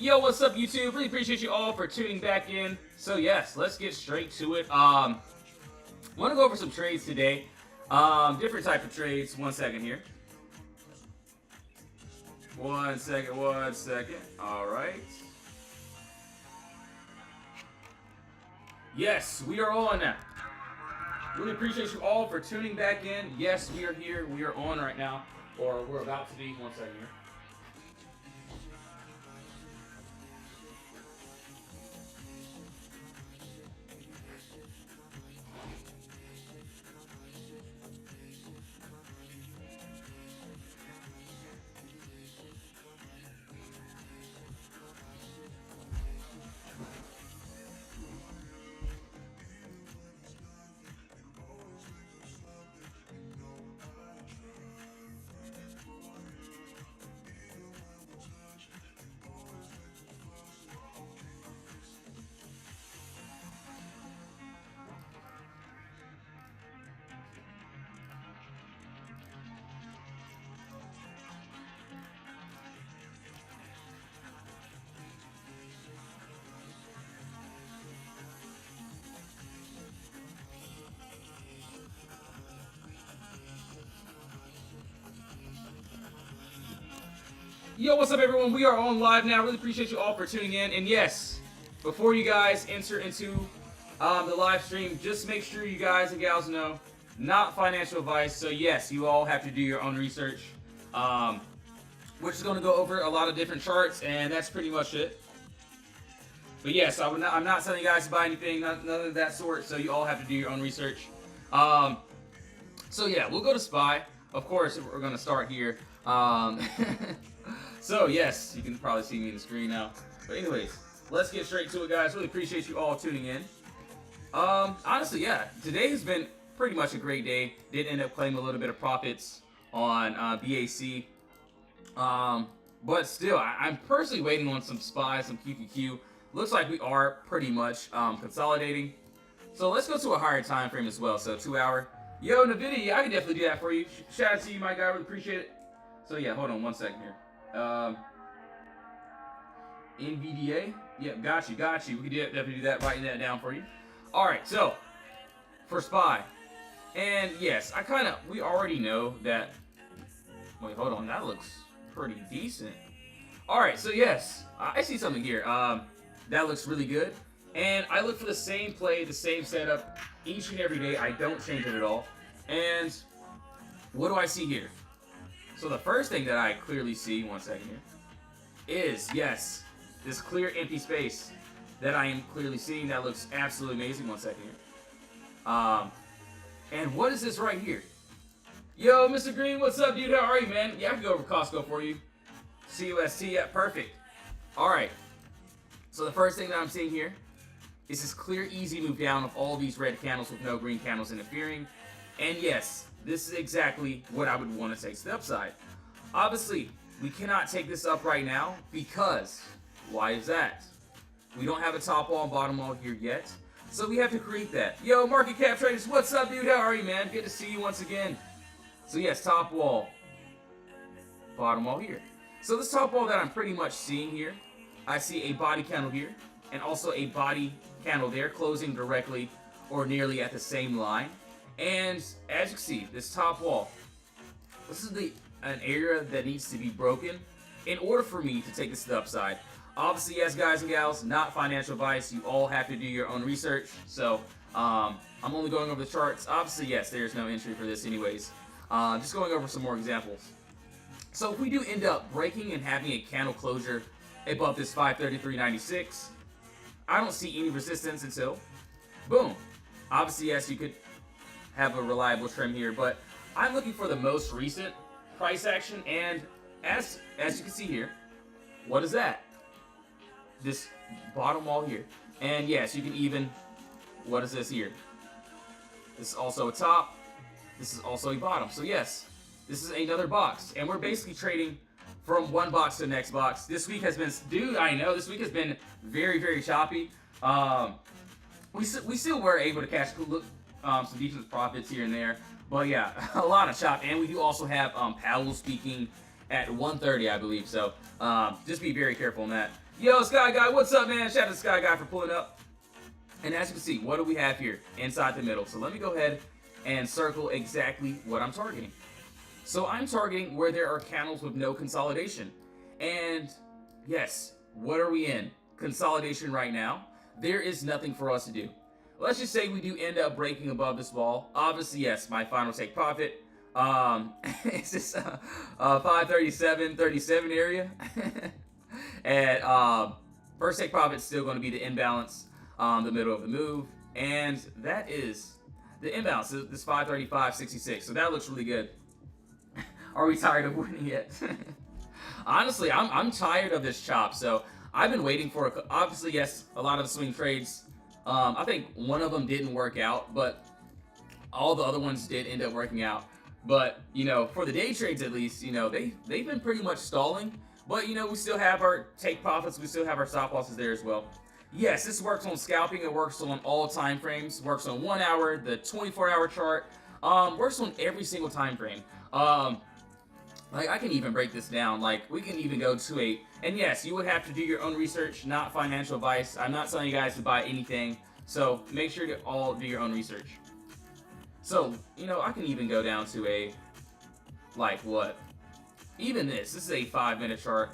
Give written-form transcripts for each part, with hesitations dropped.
Yo, what's up, YouTube? Really appreciate you all for tuning back in. So yes, let's get straight to it. Want to go over some trades today. Different type of trades. 1 second here. 1 second. 1 second. All right. Yes, we are on now. Really appreciate you all for tuning back in. Yes, we are here. We are on right now, or we're about to be. 1 second here. Yo, what's up, everyone? We are on live now. Really appreciate you all for tuning in. And yes, before you guys enter into the live stream, just make sure you guys and gals know, not financial advice. So yes, you all have to do your own research. We're just going to go over a lot of different charts, and that's pretty much it. But yes, I'm not telling you guys to buy anything, none of that sort. So you all have to do your own research. So yeah, we'll go to SPY. Of course, we're going to start here. So yes, you can probably see me on the screen now. But anyways, let's get straight to it, guys. Really appreciate you all tuning in. Honestly, yeah, today has been pretty much a great day. Did end up claiming a little bit of profits on BAC. But still, I'm personally waiting on some SPY, some QQQ. Looks like we are pretty much consolidating. So let's go to a higher time frame as well. So 2 hour. Yo, NVIDIA, I can definitely do that for you. Shout out to you, my guy. Really appreciate it. So yeah, hold on 1 second here. NVDA. Yep, got you. We can definitely do that, writing that down for you. Alright, so for SPY. And yes, we already know that. Wait, hold on, that looks pretty decent. Alright, so yes, I see something here. That looks really good. And I look for the same play, the same setup each and every day. I don't change it at all. And what do I see here? So the first thing that I clearly see, 1 second here, is, yes, this clear empty space that I am clearly seeing. That looks absolutely amazing. 1 second here. And what is this right here? Yo, Mr. Green, what's up, dude? How are you, man? Yeah, I can go over Costco for you. CUST, yeah, perfect. All right. So the first thing that I'm seeing here is this clear, easy move down of all these red candles with no green candles interfering. And yes, this is exactly what I would want to take to the upside. Obviously, we cannot take this up right now because, why is that? We don't have a top wall and bottom wall here yet, so we have to create that. Yo, Market Cap Traders, what's up, dude? How are you, man? Good to see you once again. So yes, top wall, bottom wall here. So this top wall that I'm pretty much seeing here, I see a body candle here, and also a body candle there, closing directly or nearly at the same line. And as you can see, this top wall, this is an area that needs to be broken in order for me to take this to the upside. Obviously, yes, guys and gals, not financial advice. You all have to do your own research. So I'm only going over the charts. Obviously, yes, there's no entry for this anyways. Just going over some more examples. So if we do end up breaking and having a candle closure above this 533.96, I don't see any resistance until, boom. Obviously, yes, you could have a reliable trend here, but I'm looking for the most recent price action, and as you can see here, what is that? This bottom wall here. And yes, you can even, what is this here? This is also a top, this is also a bottom. So yes, this is another box, and we're basically trading from one box to the next box. This week has been, dude, I know, this week has been very, very choppy. We still were able to catch some decent profits here and there. But yeah, a lot of chop. And we do also have Powell speaking at 130, I believe. So just be very careful on that. Yo, Sky Guy, what's up, man? Shout out to Sky Guy for pulling up. And as you can see, what do we have here inside the middle? So let me go ahead and circle exactly what I'm targeting. So I'm targeting where there are candles with no consolidation. And yes, what are we in? Consolidation right now. There is nothing for us to do. Let's just say we do end up breaking above this wall. Obviously, yes, my final take profit. It's just 537.37 area. And first take profit is still going to be the imbalance, the middle of the move. And that is the imbalance, this 535.66. So that looks really good. Are we tired of winning yet? Honestly, I'm tired of this chop. So I've been waiting for, obviously, yes, a lot of the swing trades. I think one of them didn't work out, but all the other ones did end up working out. But, you know, for the day trades at least, you know, they've been pretty much stalling. But, you know, we still have our take profits. We still have our stop losses there as well. Yes, this works on scalping. It works on all time frames. Works on 1 hour, the 24-hour chart. Works on every single time frame. Like, I can even break this down. Like, we can even go to a... And yes, you would have to do your own research, not financial advice. I'm not telling you guys to buy anything. So, make sure to all do your own research. So, you know, I can even go down to a... Like, what? Even this. This is a 5-minute chart.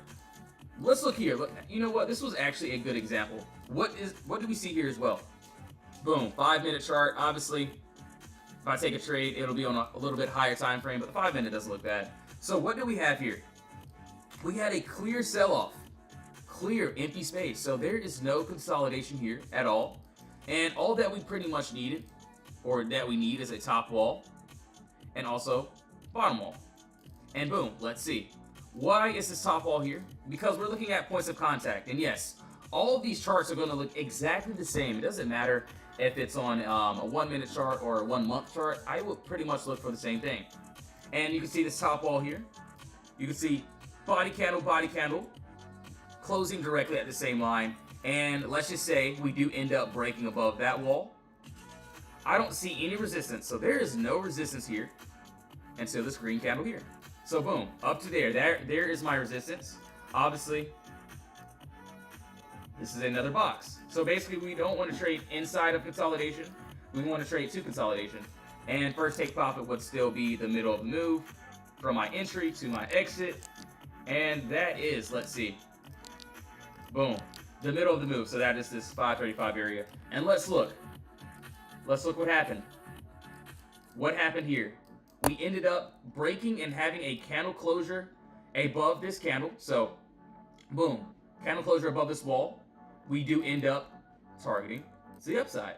Let's look here. Look, you know what? This was actually a good example. What do we see here as well? Boom. 5-minute chart. Obviously, if I take a trade, it'll be on a little bit higher time frame, but the 5-minute doesn't look bad. So what do we have here? We had a clear sell-off. Clear, empty space. So there is no consolidation here at all. And all that we pretty much needed, or that we need, is a top wall. And also, bottom wall. And boom, let's see. Why is this top wall here? Because we're looking at points of contact. And yes, all of these charts are going to look exactly the same. It doesn't matter if it's on a 1-minute chart or a 1-month chart. I will pretty much look for the same thing. And you can see this top wall here. You can see body candle, closing directly at the same line. And let's just say we do end up breaking above that wall. I don't see any resistance. So there is no resistance here until this green candle here. So boom, up to there. There is my resistance. Obviously, this is another box. So basically, we don't want to trade inside of consolidation. We want to trade to consolidation. And first take profit would still be the middle of the move from my entry to my exit. And that is, let's see, boom, the middle of the move. So that is this 535 area. And let's look. Let's look what happened. What happened here? We ended up breaking and having a candle closure above this candle. So, boom, candle closure above this wall. We do end up targeting to the upside.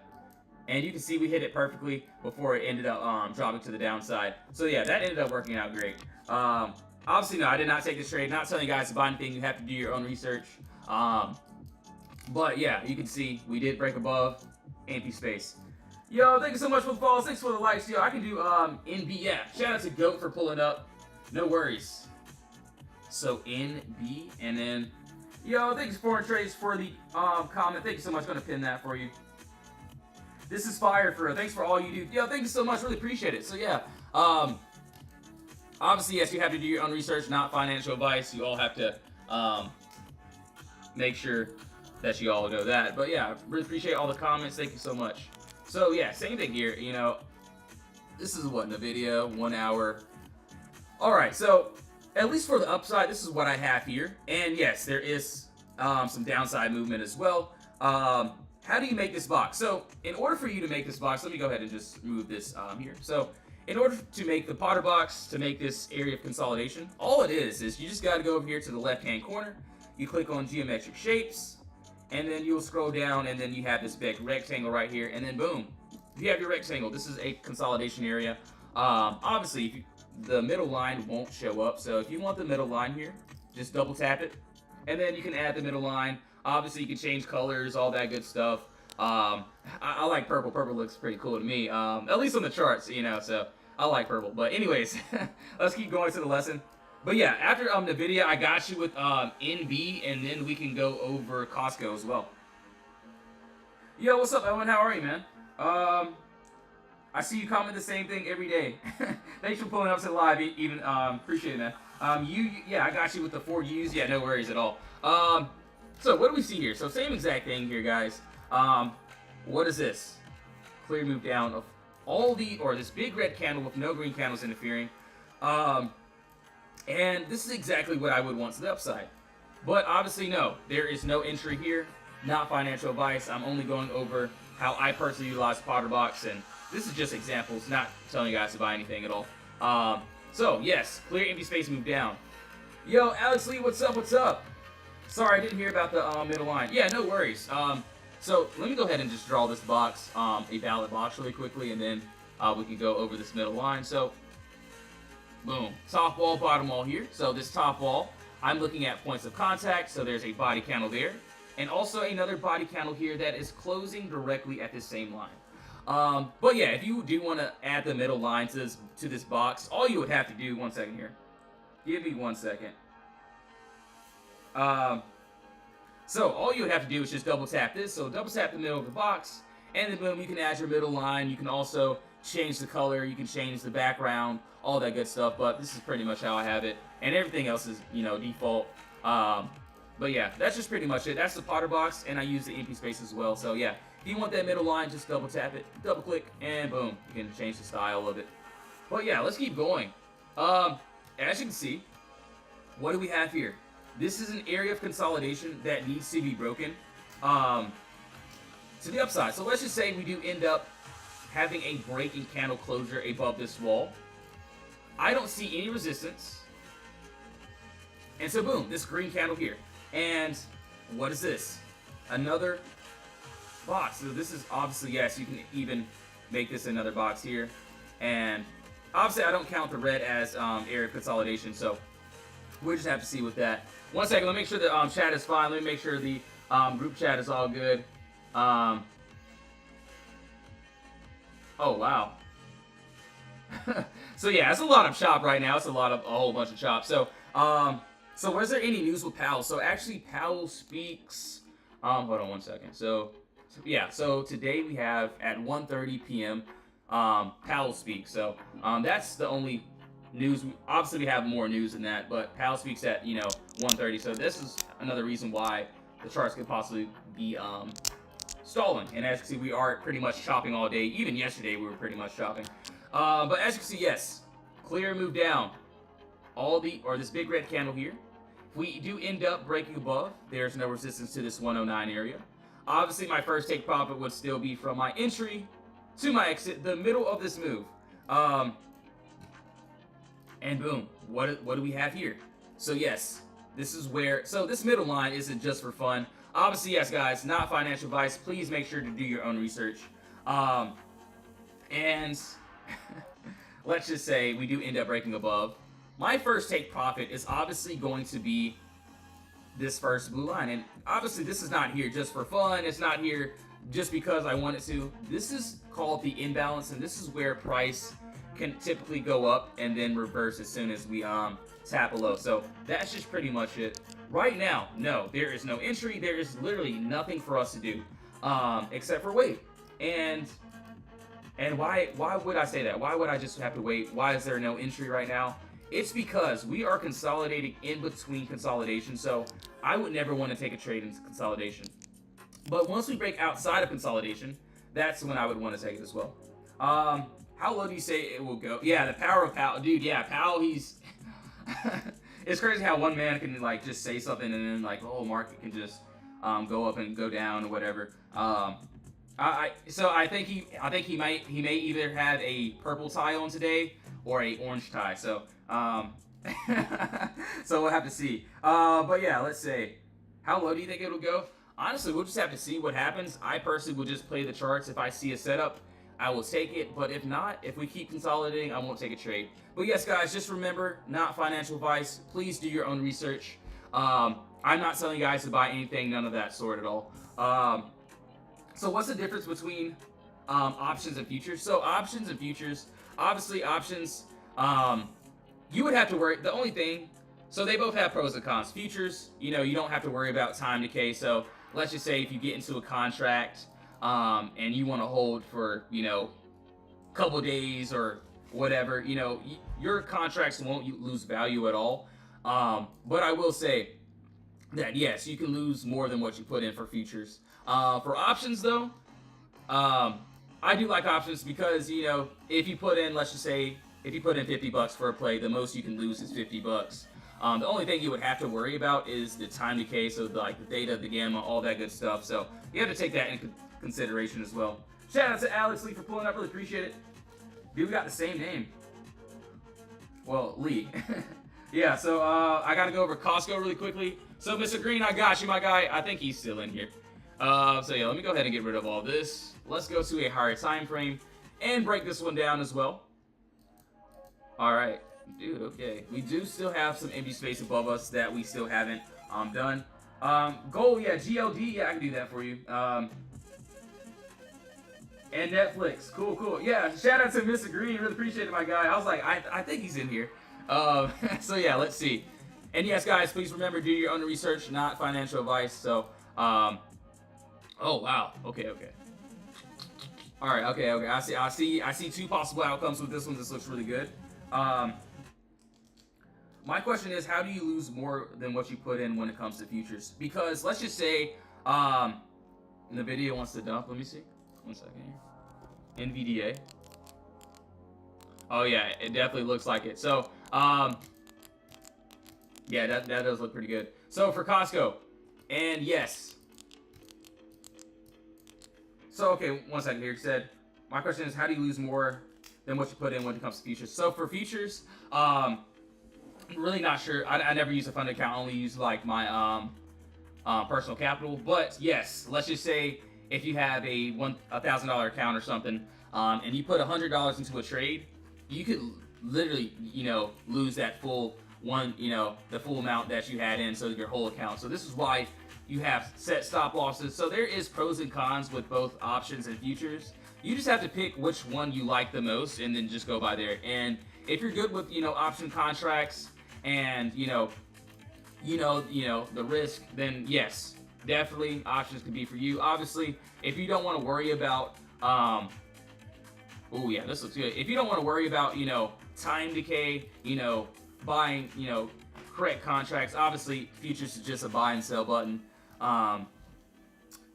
And you can see we hit it perfectly before it ended up dropping to the downside. So yeah, that ended up working out great. Obviously, no, I did not take this trade. Not telling you guys to buy anything. You have to do your own research. But yeah, you can see we did break above empty space. Yo, thank you so much for the follows. Thanks for the likes. Yo, I can do NB. Yeah, shout out to Goat for pulling up. No worries. So NB, and then yo, thanks Foreign Trades for the comment. Thank you so much. Gonna pin that for you. This is fire for real. Thanks for all you do. Yo, thank you so much. Really appreciate it. So yeah, obviously yes, you have to do your own research, not financial advice. You all have to make sure that you all know that. But yeah, really appreciate all the comments. Thank you so much. So yeah, same thing here. You know, this is what in the video, 1 hour. All right, so at least for the upside, this is what I have here. And yes, there is some downside movement as well. How do you make this box? So in order for you to make this box, let me go ahead and just move this here. So in order to make the Potter box, to make this area of consolidation, all it is you just got to go over here to the left-hand corner. You click on geometric shapes, and then you'll scroll down, and then you have this big rectangle right here, and then boom, you have your rectangle. This is a consolidation area. Obviously, if the middle line won't show up, so if you want the middle line here, just double tap it, and then you can add the middle line. Obviously, you can change colors, all that good stuff. I like purple. Purple looks pretty cool to me, at least on the charts, you know, so I like purple. But anyways, let's keep going to the lesson. But yeah, after the video, I got you with NB, and then we can go over Costco as well. Yo, what's up, Owen? How are you, man? I see you comment the same thing every day. Thanks for pulling up to the live, even appreciate it, man. Yeah, I got you with the 4 U's. Yeah, no worries at all. So what do we see here? So same exact thing here, guys. What is this? Clear move down of all this big red candle with no green candles interfering. And this is exactly what I would want to the upside. But obviously, no, there is no entry here. Not financial advice. I'm only going over how I personally utilize PotterBox, and this is just examples, not telling you guys to buy anything at all. So yes, clear empty space, move down. Yo, Alex Lee, what's up? What's up? Sorry, I didn't hear about the middle line. Yeah, no worries. So let me go ahead and just draw this box, a ballot box, really quickly, and then we can go over this middle line. So, boom, top wall, bottom wall here. So this top wall, I'm looking at points of contact. So there's a body candle there, and also another body candle here that is closing directly at the same line. But yeah, if you do want to add the middle line to this box, all you would have to do, 1 second here. Give me 1 second. So all you would have to do is just double tap this. So double tap the middle of the box, and then boom, you can add your middle line. You can also change the color. You can change the background, all that good stuff. But this is pretty much how I have it, and everything else is, default. But yeah, that's just pretty much it. That's the PotterBox, and I use the empty space as well. So yeah, if you want that middle line, just double tap it, double click, and boom, you can change the style of it. But yeah, let's keep going. As you can see, what do we have here? This is an area of consolidation that needs to be broken to the upside. So let's just say we do end up having a breaking candle closure above this wall. I don't see any resistance. And so boom, this green candle here. And what is this? Another box. So this is obviously, yes, you can even make this another box here. And obviously I don't count the red as area of consolidation, so we'll just have to see with that. 1 second, let me make sure the chat is fine. Let me make sure the group chat is all good. Oh, wow. So yeah, it's a lot of chop right now. It's a whole bunch of chop. So, so was there any news with Powell? So actually, Powell speaks. Hold on 1 second. So yeah, so today we have at 1:30 p.m. Powell speaks. So that's the only news. Obviously, we have more news than that, but Powell speaks at 1:30. So this is another reason why the charts could possibly be stalling. And as you can see, we are pretty much chopping all day. Even yesterday, we were pretty much chopping. But as you can see, yes, clear move down. This big red candle here. If we do end up breaking above, there's no resistance to this 109 area. Obviously, my first take profit would still be from my entry to my exit, the middle of this move. And boom, what do we have here? So yes, this is where, so this middle line isn't just for fun. Obviously, yes, guys, not financial advice. Please make sure to do your own research. And let's just say we do end up breaking above. My first take profit is obviously going to be this first blue line. And obviously, this is not here just for fun. It's not here just because I wanted to. This is called the imbalance, and this is where price can typically go up and then reverse as soon as we tap below. So that's just pretty much it. Right now, no, there is no entry. There is literally nothing for us to do except for wait. And why would I say that? Why would I just have to wait? Why is there no entry right now? It's because we are consolidating in between consolidation. So I would never want to take a trade into consolidation. But once we break outside of consolidation, that's when I would want to take it as well. How low do you say it will go? Yeah, the power of Powell. Dude, yeah, Powell, he's... It's crazy how one man can, like, just say something and then, like, the whole market can just go up and go down or whatever. So I think he may either have a purple tie on today or a orange tie. So, so we'll have to see. But yeah, let's say, how low do you think it'll go? Honestly, we'll just have to see what happens. I personally will just play the charts. If I see a setup, I will take it. But if not, if we keep consolidating, I won't take a trade. But yes, guys, just remember, not financial advice. Please do your own research. I'm not telling you guys to buy anything, none of that sort at all. So what's the difference between options and futures? So options and futures, obviously options, you would have to worry. The only thing, so they both have pros and cons. Futures, you don't have to worry about time decay. So let's just say if you get into a contract and you want to hold for, a couple days or whatever. You know, your contracts won't lose value at all. But I will say that yes, you can lose more than what you put in for futures. For options though, I do like options because, you know, if you put in, let's just say, if you put in $50 for a play, the most you can lose is $50. The only thing you would have to worry about is the time decay, so like the theta, the gamma, all that good stuff. So you have to take that into consideration as well. Shout out to Alex Lee for pulling up, really appreciate it. Dude, we got the same name. Well, Lee. Yeah, so I gotta go over Costco really quickly. So Mr. Green, I got you, my guy. I think he's still in here. So yeah, let me go ahead and get rid of all this. Let's go to a higher time frame and break this one down as well. All right, dude. Okay, we do still have some empty space above us that we still haven't done. Gold, yeah, GLD, yeah, I can do that for you. And Netflix, cool. Yeah, shout out to Mr. Green, really appreciate it, my guy. I was like, I think he's in here. So yeah, let's see. And yes, guys, please remember, do your own research, not financial advice. So, oh wow, okay. All right, okay. I see two possible outcomes with this one. This looks really good. My question is, how do you lose more than what you put in when it comes to futures? Because let's just say, NVIDIA wants to dump. Let me see. 1 second here. NVDA. Oh yeah, it definitely looks like it. So, yeah, that does look pretty good. So for Costco, and yes. So okay, 1 second here. Said, my question is, how do you lose more than what you put in when it comes to futures? So for futures, I'm really not sure. I never use a fund account. I only use like my personal capital. But yes, let's just say if you have a $1,000 account or something, and you put $100 into a trade, you could literally, you know, lose that full the full amount that you had in, so your whole account. So this is why you have set stop losses. So there is pros and cons with both options and futures. You just have to pick which one you like the most and then just go by there. And if you're good with, you know, option contracts and, you know, the risk, then yes, definitely options could be for you. Obviously, if you don't want to worry about, oh yeah, this looks good. If you don't want to worry about, you know, time decay, you know, buying, you know, correct contracts, obviously futures is just a buy and sell button. And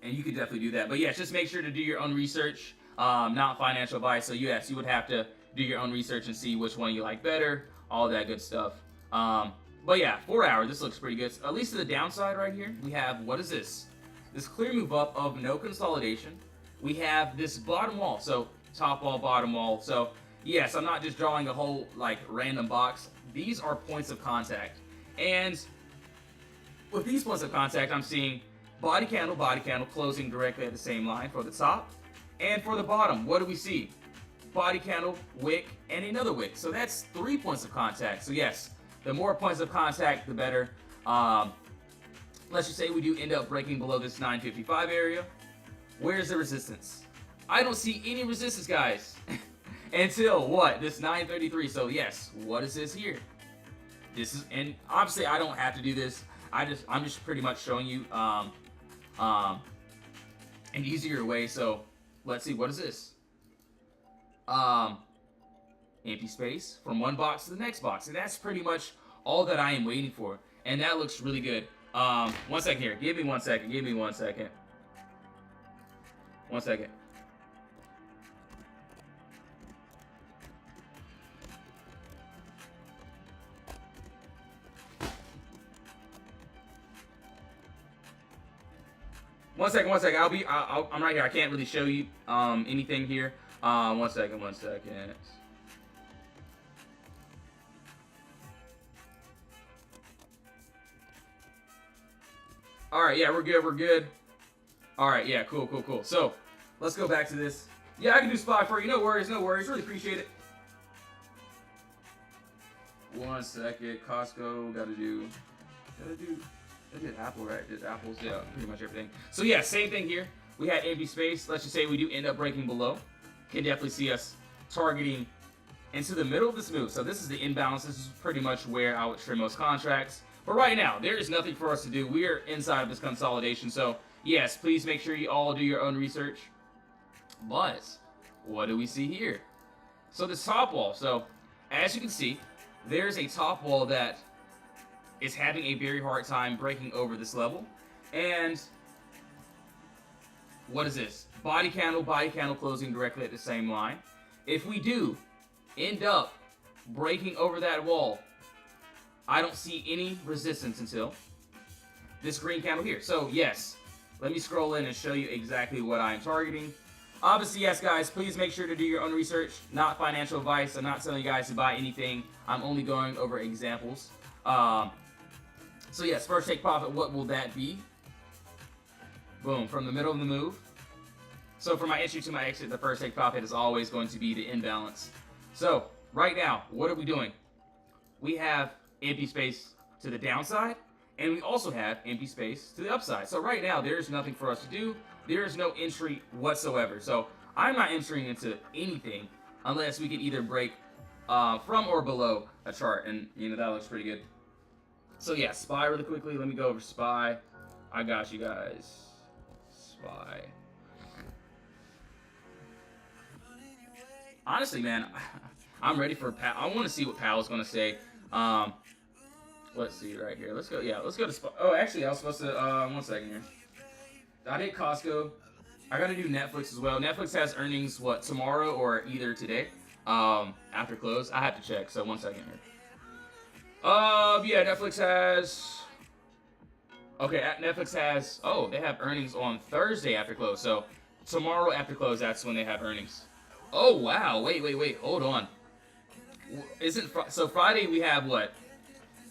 you could definitely do that. But yeah, just make sure to do your own research, not financial advice. So yes, you would have to do your own research and see which one you like better, all that good stuff. But yeah, 4 hour, this looks pretty good. At least to the downside right here, we have, what is this? This clear move up of no consolidation. We have this bottom wall, so top wall, bottom wall. So yes, I'm not just drawing a whole like random box. These are points of contact. And with these points of contact, I'm seeing body candle, closing directly at the same line for the top. And for the bottom, what do we see? Body candle, wick, and another wick. So that's 3 points of contact. So yes, the more points of contact, the better. Let's just say we do end up breaking below this 955 area. Where's the resistance? I don't see any resistance, guys. Until what? This 933. So yes, what is this here? This is, and obviously I don't have to do this. I'm just pretty much showing you an easier way. So let's see, what is this? Empty space from one box to the next box, and that's pretty much all that I am waiting for, and that looks really good. 1 second here. Give me 1 second. Give me 1 second. 1 second. One second. I'm right here. I can't really show you anything here. 1 second. All right, yeah, we're good. All right, yeah, cool. So let's go back to this. Yeah, I can do SPY for you. No worries. Really appreciate it. 1 second. Costco. Gotta do. I did Apple, right? Did apples, yeah, pretty much everything. So yeah, same thing here. We had empty space. Let's just say we do end up breaking below. Can definitely see us targeting into the middle of this move. So this is the imbalance. This is pretty much where I would trim most contracts. But right now, there is nothing for us to do. We are inside of this consolidation. So yes, please make sure you all do your own research. But what do we see here? So this top wall, so as you can see, there's a top wall that is having a very hard time breaking over this level. And what is this? Body candle closing directly at the same line. If we do end up breaking over that wall, I don't see any resistance until this green candle here. So yes, let me scroll in and show you exactly what I'm targeting. Obviously, yes, guys, please make sure to do your own research. Not financial advice. I'm not telling you guys to buy anything. I'm only going over examples. So yes, first take profit, what will that be? Boom, from the middle of the move. So from my entry to my exit, the first take profit is always going to be the imbalance. So right now, what are we doing? We have empty space to the downside, and we also have empty space to the upside. So right now, there's nothing for us to do. There is no entry whatsoever. So I'm not entering into anything unless we can either break from or below a chart, and you know that looks pretty good. So yeah, SPY really quickly. Let me go over SPY. I got you guys. SPY. Honestly, man, I'm ready for Powell. I want to see what Powell's going to say. Let's see right here. Let's go. Yeah, let's go to SPY. Oh, actually, I was supposed to. 1 second here. I did Costco. I got to do Netflix as well. Netflix has earnings, what, tomorrow or either today? After close. I have to check. So 1 second here. Yeah, Netflix has. Okay, Netflix has. Oh, they have earnings on Thursday after close. So tomorrow after close, that's when they have earnings. Oh wow! Wait. Hold on. So Friday we have what?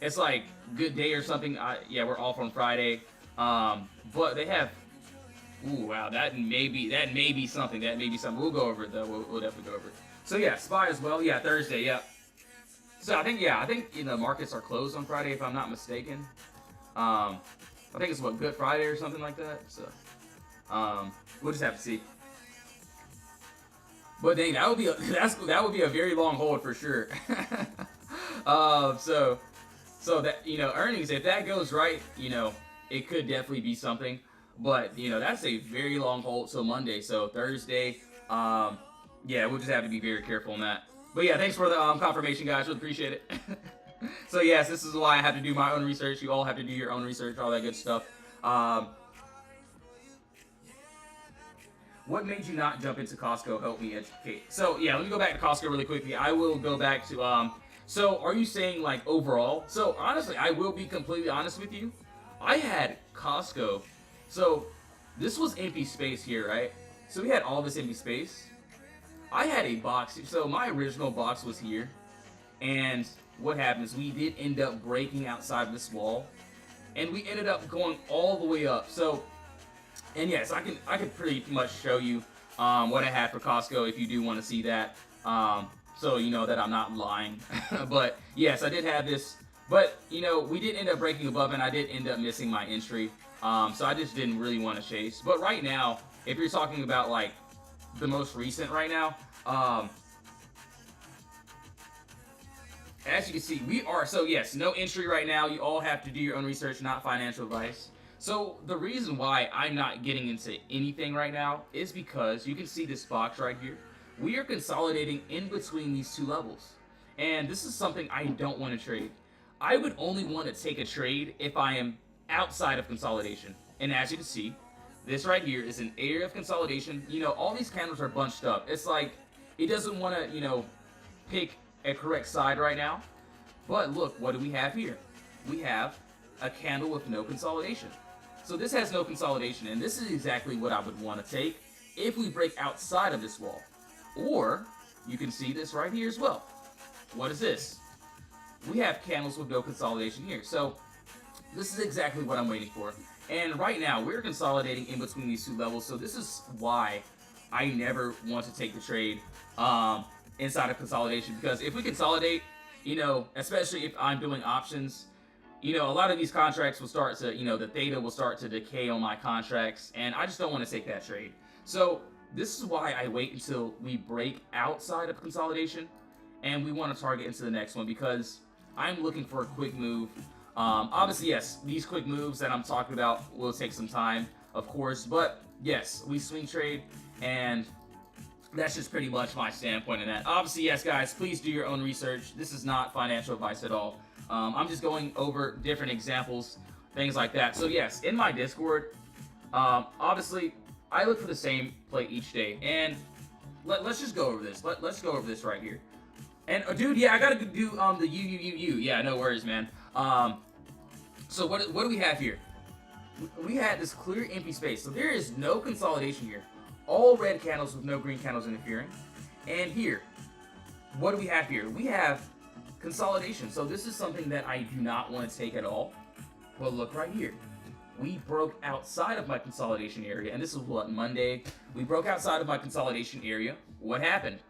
It's like Good Day or something. Yeah, we're off on Friday. But they have. Ooh, wow! That may be something. We'll go over it though. We'll definitely go over it. So yeah, SPY as well. Yeah, Thursday. Yeah. So I think you know markets are closed on Friday if I'm not mistaken. I think it's what, Good Friday or something like that. So we'll just have to see. But dang, that would be a very long hold for sure. So that, you know, earnings, if that goes right, you know, it could definitely be something. But you know, that's a very long hold till Monday. So Thursday, yeah, we'll just have to be very careful on that. But yeah, thanks for the confirmation, guys. Really appreciate it. So yes, this is why I have to do my own research. You all have to do your own research, all that good stuff. What made you not jump into Costco? Help me educate. So yeah, let me go back to Costco really quickly. I will go back to so are you saying like overall? So honestly, I will be completely honest with you. I had Costco. So this was empty space here, right? So we had all this empty space. I had a box. So my original box was here. And what happens? We did end up breaking outside this wall. And we ended up going all the way up. So, and yes, I can pretty much show you what I had for Costco if you do want to see that. So you know that I'm not lying. But yes, I did have this. But you know, we did end up breaking above, and I did end up missing my entry. So I just didn't really want to chase. But right now, if you're talking about like the most recent right now, as you can see, we are, so yes, no entry right now. You all have to do your own research, not financial advice. So the reason why I'm not getting into anything right now is because you can see this box right here. We are consolidating in between these two levels. And this is something I don't want to trade. I would only want to take a trade if I am outside of consolidation. And as you can see, this right here is an area of consolidation. You know, all these candles are bunched up. It's like, it doesn't want to, you know, pick a correct side right now. But look, what do we have here? We have a candle with no consolidation. So this has no consolidation, and this is exactly what I would want to take if we break outside of this wall. Or, you can see this right here as well. What is this? We have candles with no consolidation here. So, this is exactly what I'm waiting for. And right now, we're consolidating in between these two levels, so this is why I never want to take the trade inside of consolidation. Because if we consolidate, you know, especially if I'm doing options, you know, a lot of these contracts will start to, you know, the theta will start to decay on my contracts, and I just don't want to take that trade. So this is why I wait until we break outside of consolidation, and we want to target into the next one, because I'm looking for a quick move. Obviously, yes, these quick moves that I'm talking about will take some time, of course, but yes, we swing trade, and that's just pretty much my standpoint in that. Obviously, yes, guys, please do your own research. This is not financial advice at all. I'm just going over different examples, things like that. So yes, in my Discord, obviously, I look for the same play each day, and let's just go over this. Let's go over this right here. And dude, yeah, I gotta do the U. Yeah, no worries, man. So what do we have here? We had this clear empty space, so there is no consolidation here. All red candles with no green candles interfering. And here, what do we have here? We have consolidation. So this is something that I do not want to take at all. But look right here. We broke outside of my consolidation area, and this was what, Monday? We broke outside of my consolidation area. What happened?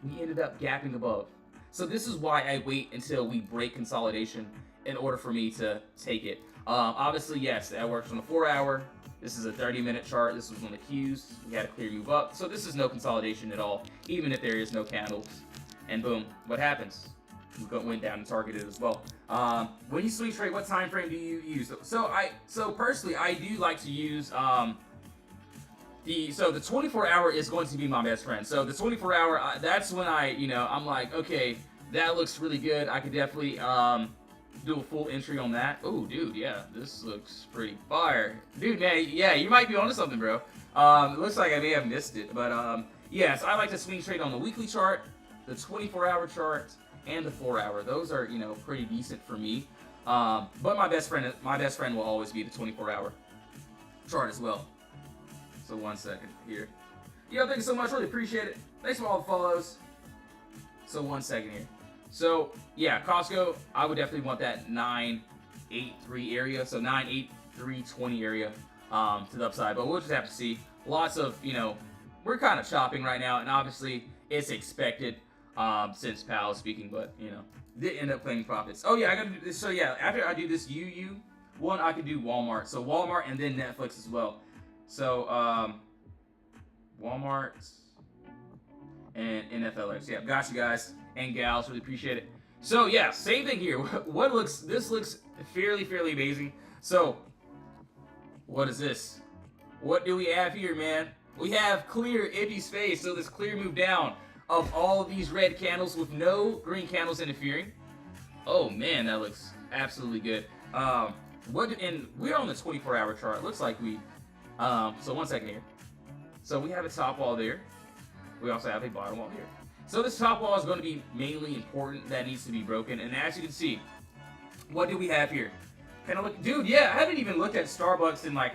We ended up gapping above. So this is why I wait until we break consolidation in order for me to take it. Obviously, yes, that works on a 4-hour. This is a 30-minute chart. This was one of the cues. We had a clear move up. So this is no consolidation at all, even if there is no candles. And boom, what happens? We went down and targeted as well. When you swing trade, what time frame do you use? So personally, I do like to use the 24-hour is going to be my best friend. So the 24-hour, that's when I'm like, okay, that looks really good. I could definitely do a full entry on that. Oh, dude, yeah, this looks pretty fire. Dude, man, yeah, you might be onto something, bro. It looks like I may have missed it, but yes, I like to swing trade on the weekly chart, the 24-hour chart, and the 4-hour. Those are, pretty decent for me. But my best friend will always be the 24-hour chart as well. So 1 second here. Yo, thank you so much. Really appreciate it. Thanks for all the follows. So 1 second here. So yeah, Costco, I would definitely want that 983 area. So 98320 area to the upside. But we'll just have to see. Lots of, we're kind of chopping right now, and obviously it's expected since Powell speaking, but did end up playing profits. Oh yeah, I gotta do this. So yeah, after I do this UU one, I could do Walmart. So Walmart and then Netflix as well. So Walmart and NFLX. Yeah, got you guys and gals. Really appreciate it. So yeah, same thing here. This looks fairly amazing. So what is this? What do we have here, man? We have clear empty space. So this clear move down of all of these red candles with no green candles interfering. Oh man, that looks absolutely good. And we're on the 24-hour chart. Looks like we so 1 second here. So we have a top wall there. We also have a bottom wall here. So this top wall is going to be mainly important. That needs to be broken. And as you can see, what do we have here? Kind of look, dude. Yeah, I haven't even looked at Starbucks in like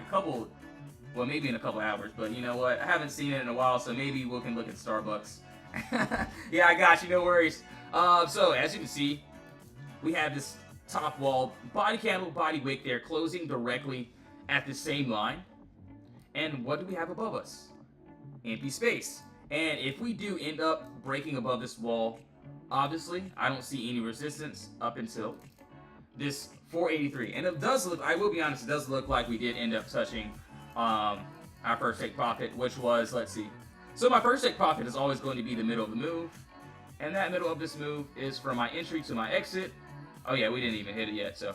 maybe in a couple hours. But you know what? I haven't seen it in a while, so maybe we can look at Starbucks. Yeah, I got you. No worries. So as you can see, we have this top wall, body candle, body wick there, closing directly at the same line. And what do we have above us? Empty space. And if we do end up breaking above this wall, obviously, I don't see any resistance up until this 483. And it does look, I will be honest, it does look like we did end up touching our first take profit, which was, let's see. So my first take profit is always going to be the middle of the move. And that middle of this move is from my entry to my exit. Oh yeah, we didn't even hit it yet, so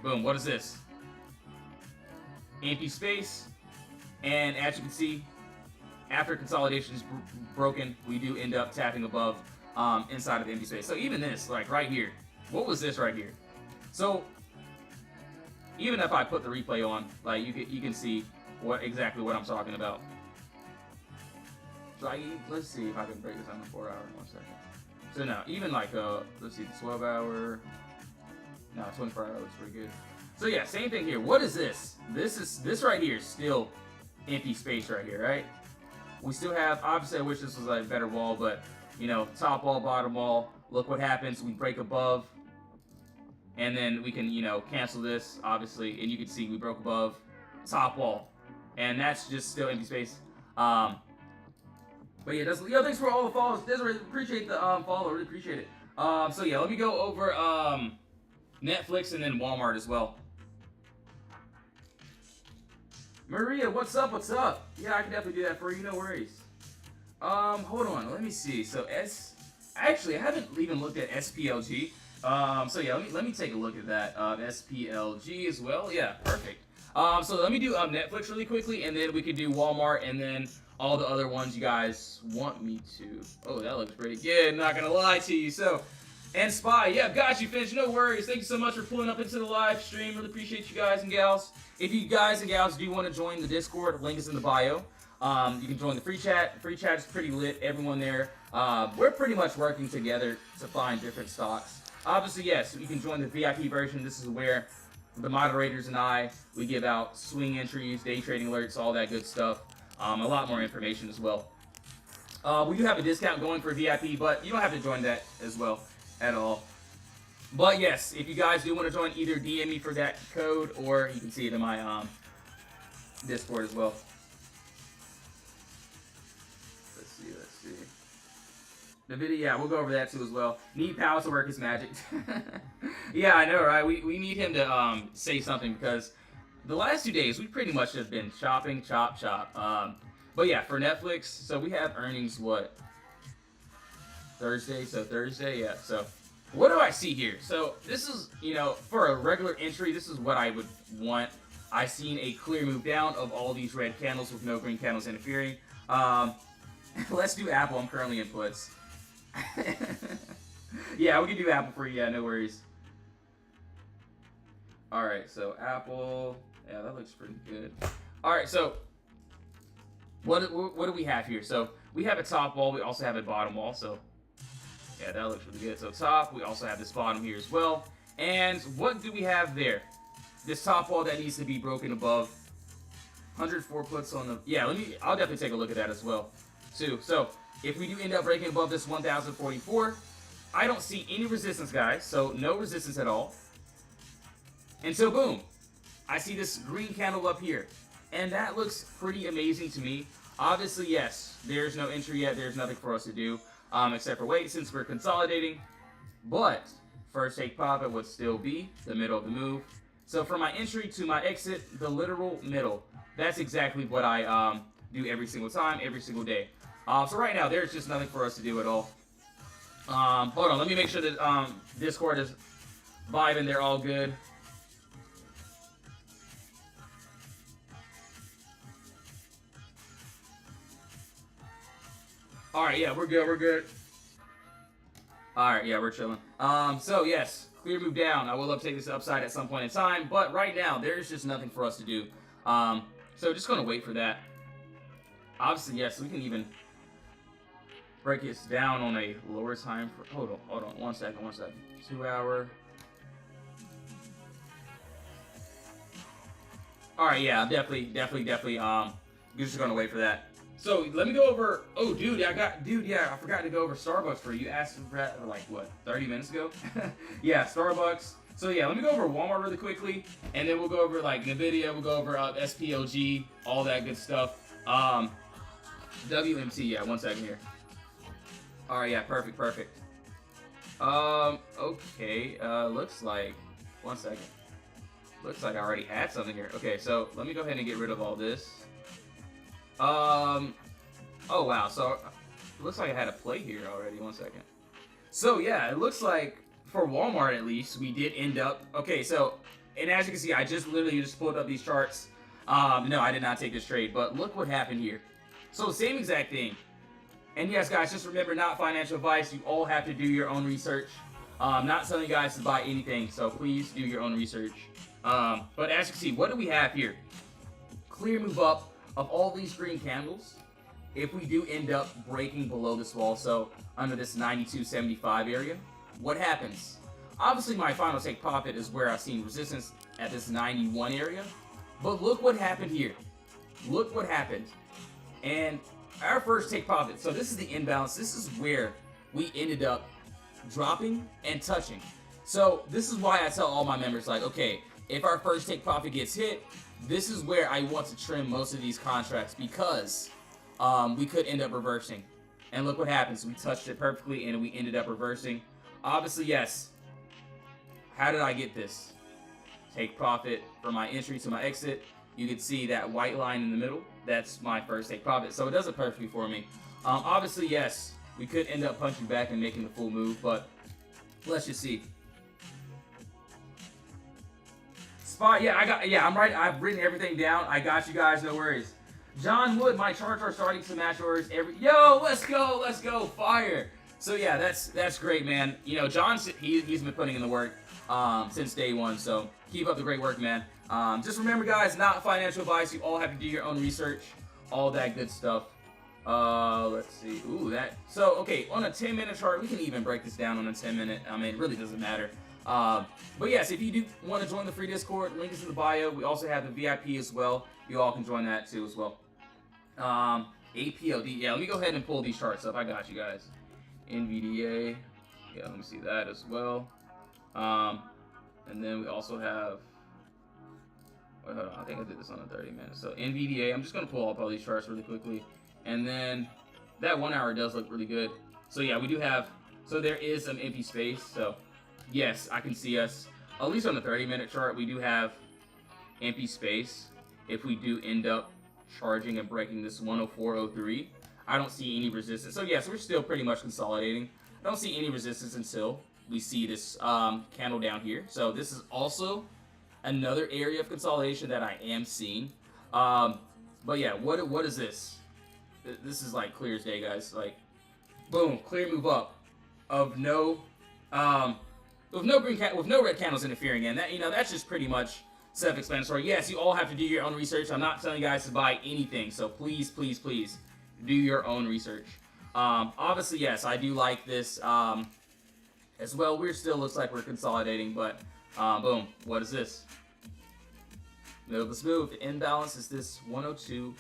boom, what is this? Empty space. And as you can see, after consolidation is broken, we do end up tapping above inside of the empty space. So even this, like right here, what was this right here? So even if I put the replay on, like you can see exactly what I'm talking about. So let's see if I can break this on the 4-hour in 1 second. So now, even like let's see, the 12-hour, no, 24-hour looks pretty good. So yeah, same thing here. What is this? This right here is still empty space right here, right? We still have, obviously I wish this was a better wall, but top wall, bottom wall. Look what happens. We break above, and then we can cancel this obviously, and you can see we broke above top wall, and that's just still empty space. But yeah, thanks for all the follows. Desiree, appreciate the follow. Really appreciate it. So yeah, let me go over Netflix and then Walmart as well. Maria, what's up? What's up? Yeah, I can definitely do that for you. No worries. Hold on. Let me see. So actually, I haven't even looked at SPLG. So yeah, let me take a look at that. SPLG as well. Yeah, perfect. So let me do Netflix really quickly, and then we could do Walmart, and then all the other ones you guys want me to. Oh, that looks pretty good. Not gonna lie to you. So, and Spy, yeah, got you, Finch. No worries. Thank you so much for pulling up into the live stream. Really appreciate you guys and gals. If you guys and gals do want to join the Discord, link is in the bio. You can join the free chat. Free chat is pretty lit. Everyone there. We're pretty much working together to find different stocks. Obviously, yes, you can join the VIP version. This is where the moderators and I, we give out swing entries, day trading alerts, all that good stuff. A lot more information as well. We do have a discount going for VIP, but you don't have to join that as well at all. But yes, if you guys do want to join, either DM me for that code, or you can see it in my Discord as well. Let's see. The video, yeah, we'll go over that too as well. Need Powell to work his magic. Yeah, I know, right? We need him to say something, because the last 2 days we pretty much have been chopping, chop. But yeah, for Netflix, so we have earnings Thursday, yeah. So what do I see here? So this is, for a regular entry, this is what I would want. I seen a clear move down of all these red candles with no green candles interfering. Let's do Apple. I'm currently in puts. Yeah, we can do Apple for you. Yeah, no worries. All right, so Apple. Yeah, that looks pretty good. All right, so what do we have here? So we have a top wall. We also have a bottom wall. So yeah, that looks really good. So top, we also have this bottom here as well. And what do we have there? This top wall that needs to be broken above 104 puts on the. Yeah, I'll definitely take a look at that as well, too. So if we do end up breaking above this 1,044, I don't see any resistance, guys. So no resistance at all. And so boom, I see this green candle up here, and that looks pretty amazing to me. Obviously, yes, there's no entry yet. There's nothing for us to do except for wait, since we're consolidating. But first take profit would still be the middle of the move. So from my entry to my exit, the literal middle. That's exactly what I do every single time, every single day. So right now, there's just nothing for us to do at all. Hold on, let me make sure that Discord is vibing. They're all good. All right, yeah, we're good. All right, yeah, we're chilling. So yes, clear move down. I will take this upside at some point in time, but right now there's just nothing for us to do. So just gonna wait for that. Obviously, yes, we can even break this down on a lower time. Hold on, 1 second. 2 hour. All right, yeah, definitely. Just gonna wait for that. So let me go over. Oh, dude, I forgot to go over Starbucks for you. You asked for that like what, 30 minutes ago? Yeah, Starbucks. So yeah, let me go over Walmart really quickly, and then we'll go over like Nvidia. We'll go over SPLG, all that good stuff. WMT. Yeah, 1 second here. All right, yeah, perfect. Okay. Looks like 1 second. Looks like I already had something here. Okay, so let me go ahead and get rid of all this. Oh wow, so it looks like I had a play here already. 1 second. So yeah, it looks like for Walmart at least, we did end up, okay, so, and as you can see, I just literally pulled up these charts. No, I did not take this trade, but look what happened here. So same exact thing. And yes, guys, just remember, not financial advice. You all have to do your own research. Not telling you guys to buy anything, so please do your own research. But as you can see, what do we have here? Clear move up of all these green candles. If we do end up breaking below this wall, so under this 92.75 area, what happens? Obviously, my final take profit is where I've seen resistance at this 91 area. But look what happened here. Look what happened. And our first take profit. So this is the imbalance. This is where we ended up dropping and touching. So this is why I tell all my members, like, okay, if our first take profit gets hit, this is where I want to trim most of these contracts, because we could end up reversing. And look what happens. We touched it perfectly and we ended up reversing. Obviously, yes. How did I get this? Take profit from my entry to my exit. You can see that white line in the middle. That's my first take profit. So it does it perfectly for me. Obviously, yes, we could end up punching back and making the full move, but let's just see. Spot, yeah, I'm right. I've written everything down. I got you guys, no worries. John Wood, my charts are starting to match yours every. Yo, let's go, fire. So yeah, that's great, man. You know, John's he's been putting in the work since day one. So keep up the great work, man. Just remember, guys, not financial advice. You all have to do your own research, all that good stuff. Let's see. Ooh, that. So okay, on a 10-minute chart, we can even break this down on a 10-minute. I mean, it really doesn't matter. But yes, if you do want to join the free Discord, link is in the bio. We also have the VIP as well. You all can join that too as well. APLD. Yeah, let me go ahead and pull these charts up. I got you guys. NVDA. Yeah, let me see that as well. And then we also have. Wait, hold on. I think I did this on a 30 minutes. So NVDA. I'm just gonna pull up all these charts really quickly. And then that 1 hour does look really good. So yeah, we do have. So there is some empty space. So yes, I can see us. At least on the 30-minute chart, we do have empty space. If we do end up charging and breaking this 104.03, I don't see any resistance. So yes, we're still pretty much consolidating. I don't see any resistance until we see this candle down here. So this is also another area of consolidation that I am seeing. But yeah, what is this? This is like clear as day, guys. Like, boom, clear move up of no with no red candles interfering, and that, you know, that's just pretty much self-explanatory. Yes, you all have to do your own research. I'm not telling you guys to buy anything, so please do your own research. Obviously, yes, I do like this as well. We're still looks like we're consolidating, but boom, what is this? Middle of the smooth. The imbalance is this 102.02.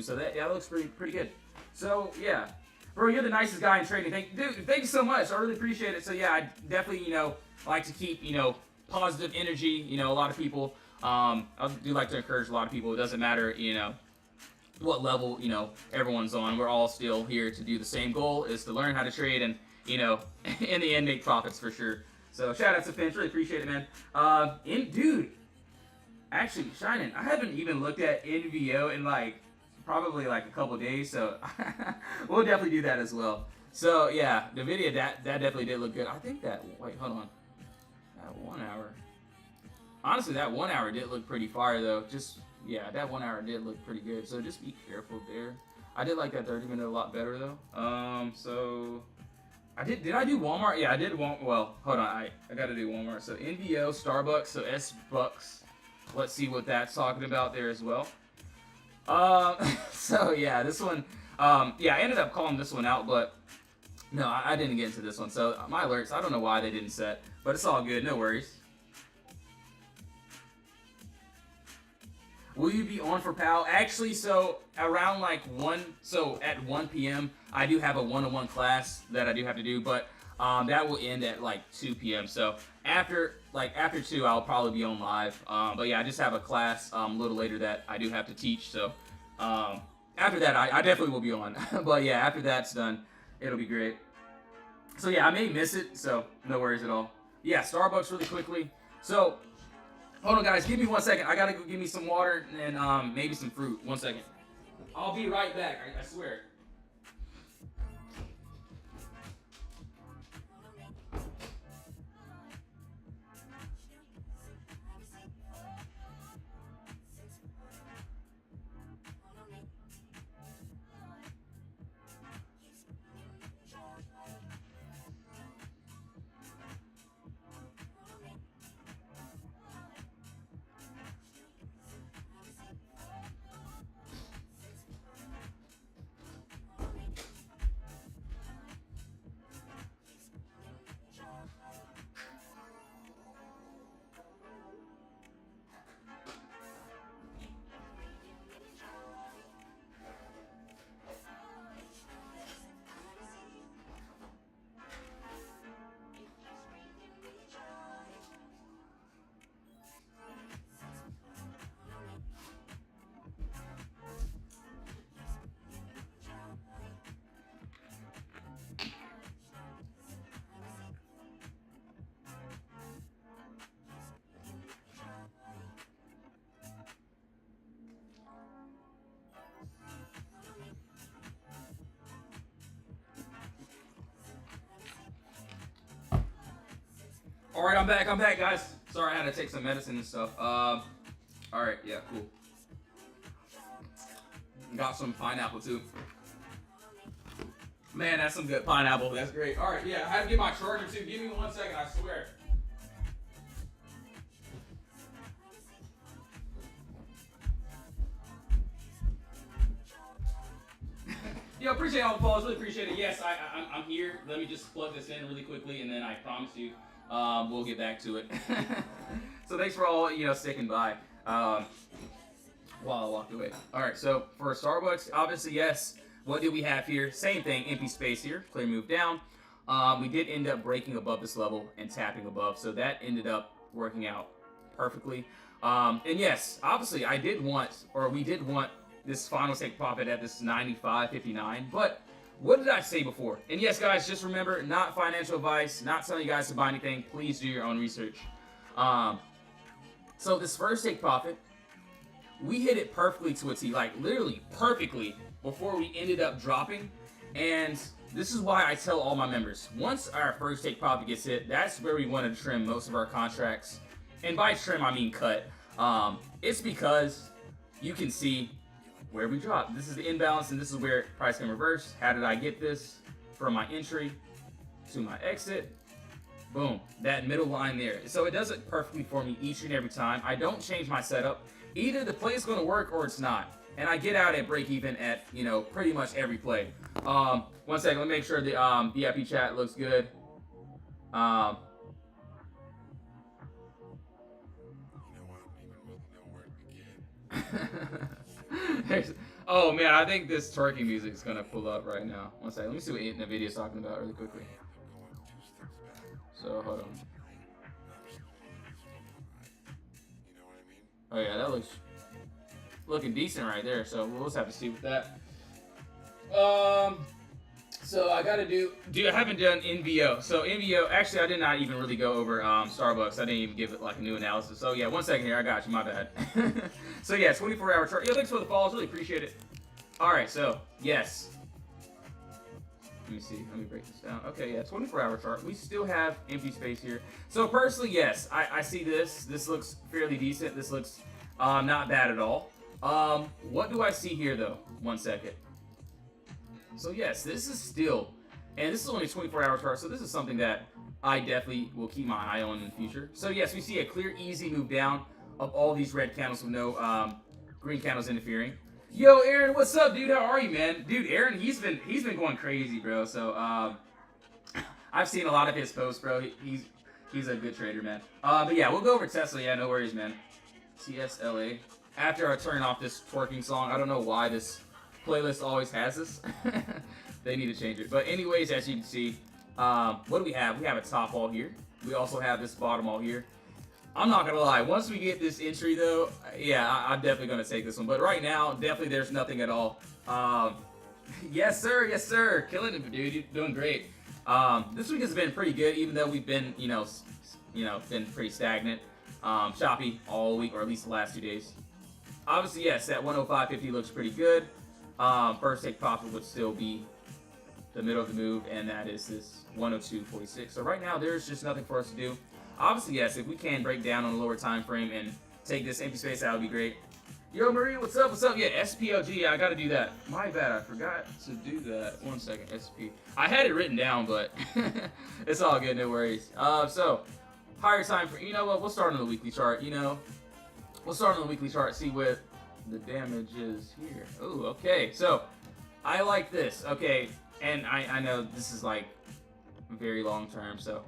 So that, yeah, that looks pretty good. So yeah. Bro, you're the nicest guy in trading. Thank you so much. I really appreciate it. So yeah, I definitely, you know, like to keep, you know, positive energy. You know, a lot of people, I do like to encourage a lot of people. It doesn't matter, you know, what level, you know, everyone's on. We're all still here to do the same goal, is to learn how to trade and, you know, in the end, make profits for sure. So shout out to Finch. Really appreciate it, man. Dude, actually, Shining, I haven't even looked at NVO in like, probably like a couple days, so we'll definitely do that as well. So yeah, the video that definitely did look good. I think that, wait, hold on, that 1 hour, honestly, that 1 hour did look pretty fire though. Just, yeah, that 1 hour did look pretty good, so just be careful there. I did like that 30-minute a lot better though. So did I do Walmart? Yeah, I did Walmart. Well, hold on, I gotta do Walmart. So NVO, Starbucks, so S-Bucks, let's see what that's talking about there as well. So yeah, this one, yeah, I ended up calling this one out, but no, I didn't get into this one. So my alerts, I don't know why they didn't set, but it's all good, no worries. Will you be on for PAL? Actually, so around like at 1 p.m., I do have a one-on-one class that I do have to do, but that will end at like 2 p.m. So after 2, I'll probably be on live. But yeah, I just have a class a little later that I do have to teach. So after that, I definitely will be on. But yeah, after that's done, it'll be great. So yeah, I may miss it, so no worries at all. Yeah, Starbucks really quickly. So hold on, guys, give me 1 second. I gotta go get me some water and maybe some fruit. 1 second. I'll be right back. I swear. All right, I'm back, guys. Sorry, I had to take some medicine and stuff. All right, yeah, cool. got some pineapple too. Man, that's some good pineapple. That's great. All right, yeah, I had to get my charger too. Give me 1 second, I swear. Yo, appreciate all the follows. Really appreciate it. Yes, I'm here. Let me just plug this in really quickly, and then I promise you, we'll get back to it. So thanks for all sticking by while I walked away. All right, so for Starbucks, obviously yes. What do we have here? Same thing, empty space here. Clear move down. We did end up breaking above this level and tapping above, so that ended up working out perfectly. And yes, obviously we did want this final take profit at this 95.59, but what did I say before? And yes, guys, just remember, not financial advice, not telling you guys to buy anything. Please do your own research. So this first take profit, we hit it perfectly to a T, like literally perfectly before we ended up dropping. And this is why I tell all my members, once our first take profit gets hit, that's where we want to trim most of our contracts. And by trim, I mean cut. It's because you can see where we dropped. This is the imbalance, and this is where price can reverse. How did I get this? From my entry to my exit. Boom, that middle line there. So it does it perfectly for me each and every time. I don't change my setup. Either the play is going to work or it's not. And I get out at break even at, pretty much every play. 1 second, let me make sure the VIP chat looks good. Oh man, I think this twerking music is gonna pull up right now. 1 second, let me see what the video is talking about really quickly. So hold on. Oh yeah, that looks looking decent right there. So we'll just have to see with that. So I gotta I haven't done NVO. So NVO, actually I did not even really go over Starbucks. I didn't even give it like a new analysis. So yeah, 1 second here, I got you, my bad. So yeah, 24-hour chart. Yo, thanks for the follows, really appreciate it. All right, so yes. Let me see, let me break this down. Okay, yeah, 24-hour chart. We still have empty space here. So personally, yes, I see this. This looks fairly decent. This looks not bad at all. What do I see here though? 1 second. So yes, this is still, and this is only a 24-hour chart, so this is something that I definitely will keep my eye on in the future. So yes, we see a clear, easy move down of all these red candles with no green candles interfering. Yo, Aaron, what's up, dude? How are you, man? Dude, Aaron, he's been going crazy, bro. So I've seen a lot of his posts, bro. He's a good trader, man. But yeah, we'll go over Tesla. Yeah, no worries, man. TSLA. After I turn off this twerking song, I don't know why this playlist always has this. They need to change it. But anyways, as you can see, what do we have? We have a top wall here. We also have this bottom wall here. I'm not gonna lie, once we get this entry though, yeah, I'm definitely gonna take this one. But right now, definitely there's nothing at all. Yes sir, killing it, dude. You're doing great. This week has been pretty good, even though we've been, been pretty stagnant, choppy all week, or at least the last 2 days. Obviously, yes, that 105.50 looks pretty good. First take profit would still be the middle of the move, and that is this 102.46. So right now, there's just nothing for us to do. Obviously, yes, if we can break down on a lower time frame and take this empty space, that would be great. Yo, Marie, what's up? What's up? Yeah, SPLG, I got to do that. My bad, I forgot to do that. 1 second, SP. I had it written down, but it's all good, no worries. So, higher time frame. You know what? We'll start on the weekly chart. We'll start on the weekly chart, see what the damage is here. Oh, okay. So, I like this. Okay, and I know this is like very long term. So,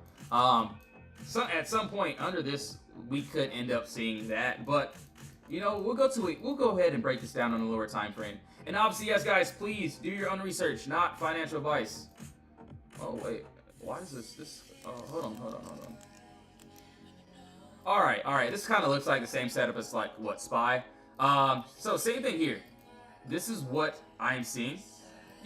at some point under this, we could end up seeing that. But we'll go ahead and break this down on a lower time frame. And obviously, yes, guys, please do your own research, not financial advice. Oh wait, why is this? Oh, hold on. All right. This kind of looks like the same setup as like what SPY. So same thing here. This is what I'm seeing.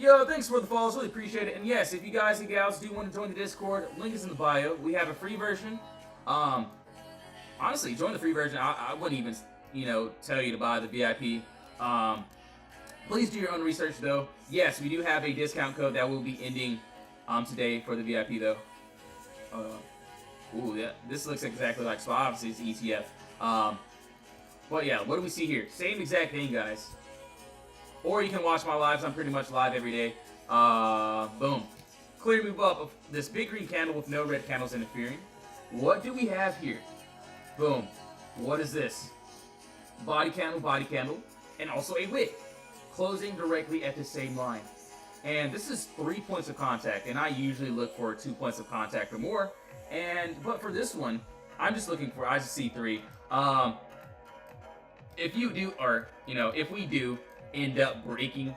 Yo, thanks for the follows, really appreciate it. And yes, if you guys and gals do want to join the Discord, link is in the bio. We have a free version. Honestly, join the free version. I wouldn't even, tell you to buy the VIP. Please do your own research though. Yes, we do have a discount code that will be ending today for the VIP though. Ooh, yeah, this looks exactly like SPY. Obviously, it's ETF. But yeah, what do we see here? Same exact thing, guys. or you can watch my lives. I'm pretty much live every day. Boom. Clear move up of this big green candle with no red candles interfering. What do we have here? Boom. What is this? Body candle, and also a wick, closing directly at the same line. And this is 3 points of contact, and I usually look for 2 points of contact or more. But for this one, I'm just looking for, I just see 3. If you do, or if we do end up breaking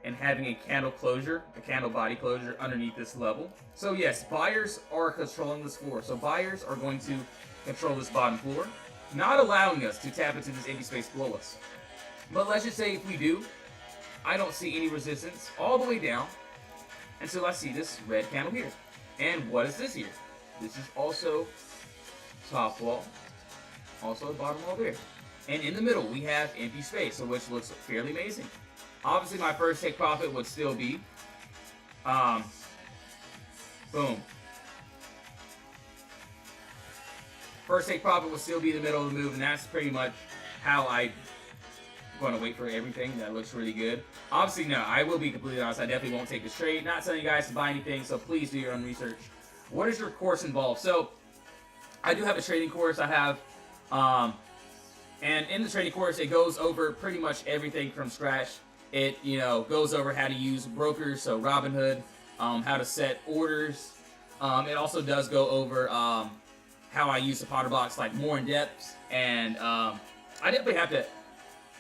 and having a candle closure, a candle body closure underneath this level. So yes, buyers are controlling this floor. So buyers are going to control this bottom floor, not allowing us to tap into this empty space below us. But let's just say if we do, I don't see any resistance all the way down until I see this red candle here. And what is this here? This is also top wall, also bottom wall there. And in the middle, we have empty space, so which looks fairly amazing. Obviously, my first take profit would still be, boom. First take profit would still be the middle of the move, and that's pretty much how I'm going to wait for everything. That looks really good. Obviously, no, I will be completely honest. I definitely won't take this trade. Not telling you guys to buy anything, so please do your own research. What is your course involved? So, I do have a trading course. I have, and in the trading course, it goes over pretty much everything from scratch. It, goes over how to use brokers, so Robinhood, how to set orders. It also does go over how I use the Potter Box, like more in depth. And I definitely have to.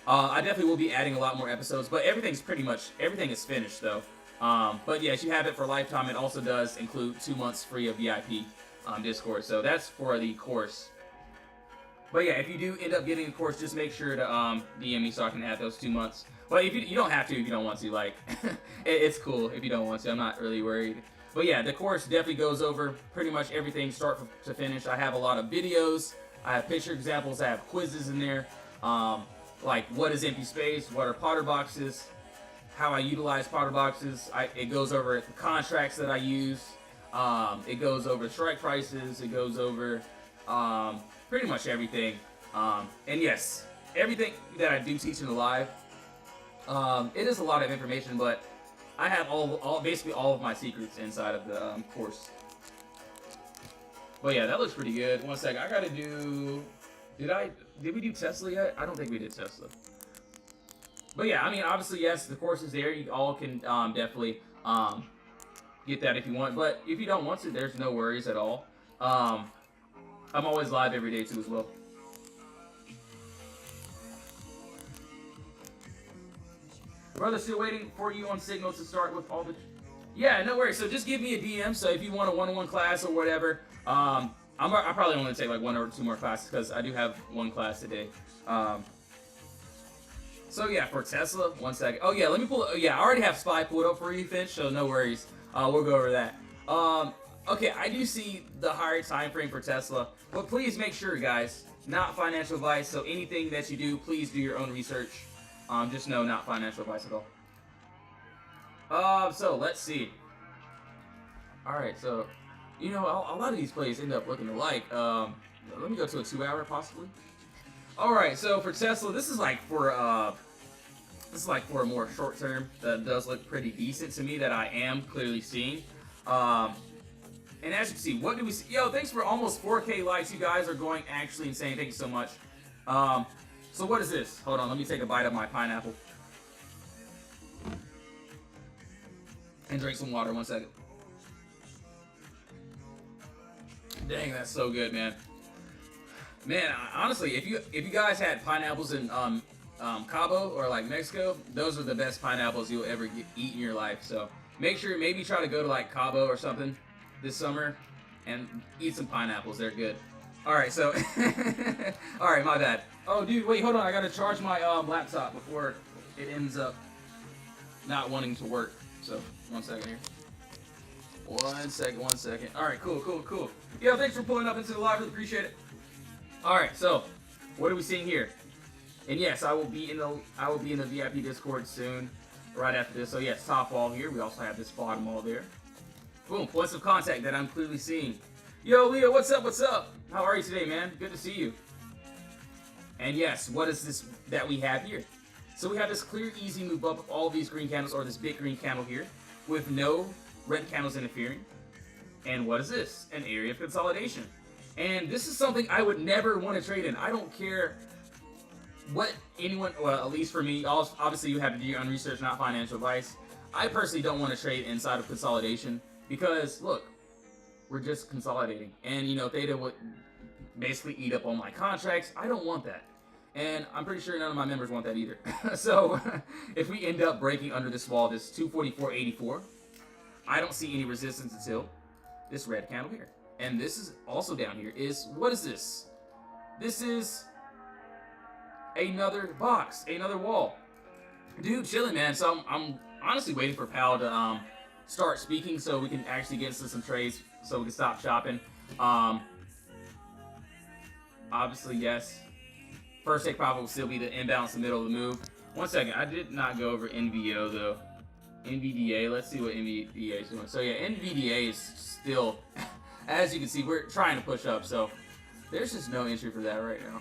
I definitely will be adding a lot more episodes, but everything is finished though. But yes, you have it for lifetime. It also does include 2 months free of VIP Discord. So that's for the course. But yeah, if you do end up getting a course, just make sure to DM me so I can add those 2 months. But if you don't have to if you don't want to. Like, it's cool if you don't want to. I'm not really worried. But yeah, the course definitely goes over pretty much everything start to finish. I have a lot of videos. I have picture examples. I have quizzes in there. Like what is empty space? What are Potter Boxes? How I utilize Potter Boxes. It goes over the contracts that I use. It goes over strike prices. It goes over pretty much everything. And yes, everything that I do teach in the live, it is a lot of information, but I have basically all of my secrets inside of the course. But yeah, that looks pretty good. One second, I gotta do. Did we do Tesla yet? I don't think we did Tesla. But yeah, I mean, obviously, yes, the course is there. You all can definitely get that if you want. But if you don't want to, there's no worries at all. I'm always live every day too as well. Brother, still waiting for you on Signal to start with all the... Yeah, no worries. So just give me a DM. So if you want a one-on-one class or whatever, I probably only take like 1 or 2 more classes because I do have 1 class today. So yeah, for Tesla, 1 second. Oh yeah, let me pull. Yeah, I already have SPY pulled up for you, Finch. So no worries. We'll go over that. Okay, I do see the higher time frame for Tesla, but please make sure, guys, not financial advice. So anything that you do, please do your own research. Just know, not financial advice at all. So let's see. All right, so a lot of these plays end up looking alike. Let me go to a 2-hour possibly. All right, so for Tesla, this is like for a more short term that does look pretty decent to me that I am clearly seeing. And as you can see, what do we see? Yo, thanks for almost 4K likes. You guys are going actually insane. Thank you so much. So what is this? Hold on, let me take a bite of my pineapple. And drink some water, 1 second. Dang, that's so good, man. Man, honestly, if you guys had pineapples in Cabo or like Mexico, those are the best pineapples you'll ever eat in your life. So make sure, maybe try to go to like Cabo or something this summer and eat some pineapples. They're good. All right, so all right, my bad. Oh, dude, wait, hold on. I gotta charge my laptop before it ends up not wanting to work. So 1 second here. 1 second. All right, cool. Yo, thanks for pulling up into the live. Really appreciate it. All right, so what are we seeing here? And yes, I will be in the VIP Discord soon, right after this. So yes, top wall here. We also have this bottom wall there. Boom, points of contact that I'm clearly seeing. Yo, Leo, what's up? How are you today, man? Good to see you. And yes, what is this that we have here? So we have this clear, easy move up of all of these green candles, or this big green candle here, with no red candles interfering. And what is this? An area of consolidation. And this is something I would never want to trade in. I don't care what anyone, well, at least for me, obviously you have to do your own research, not financial advice. I personally don't want to trade inside of consolidation because, look, we're just consolidating. And, you know, Theta would basically eat up all my contracts. I don't want that. And I'm pretty sure none of my members want that either. So if we end up breaking under this wall, this 244.84, I don't see any resistance until this red candle here. And this is also down here is, what is this? This is another box, another wall. Dude, chilling, man. So I'm honestly waiting for Pal to start speaking so we can actually get into some trades so we can stop shopping. Obviously, yes. First take profit will still be the imbalance in the middle of the move. 1 second, I did not go over NVO though. NVDA, let's see what NVDA is doing. So yeah, NVDA is still, as you can see, we're trying to push up. So there's just no entry for that right now.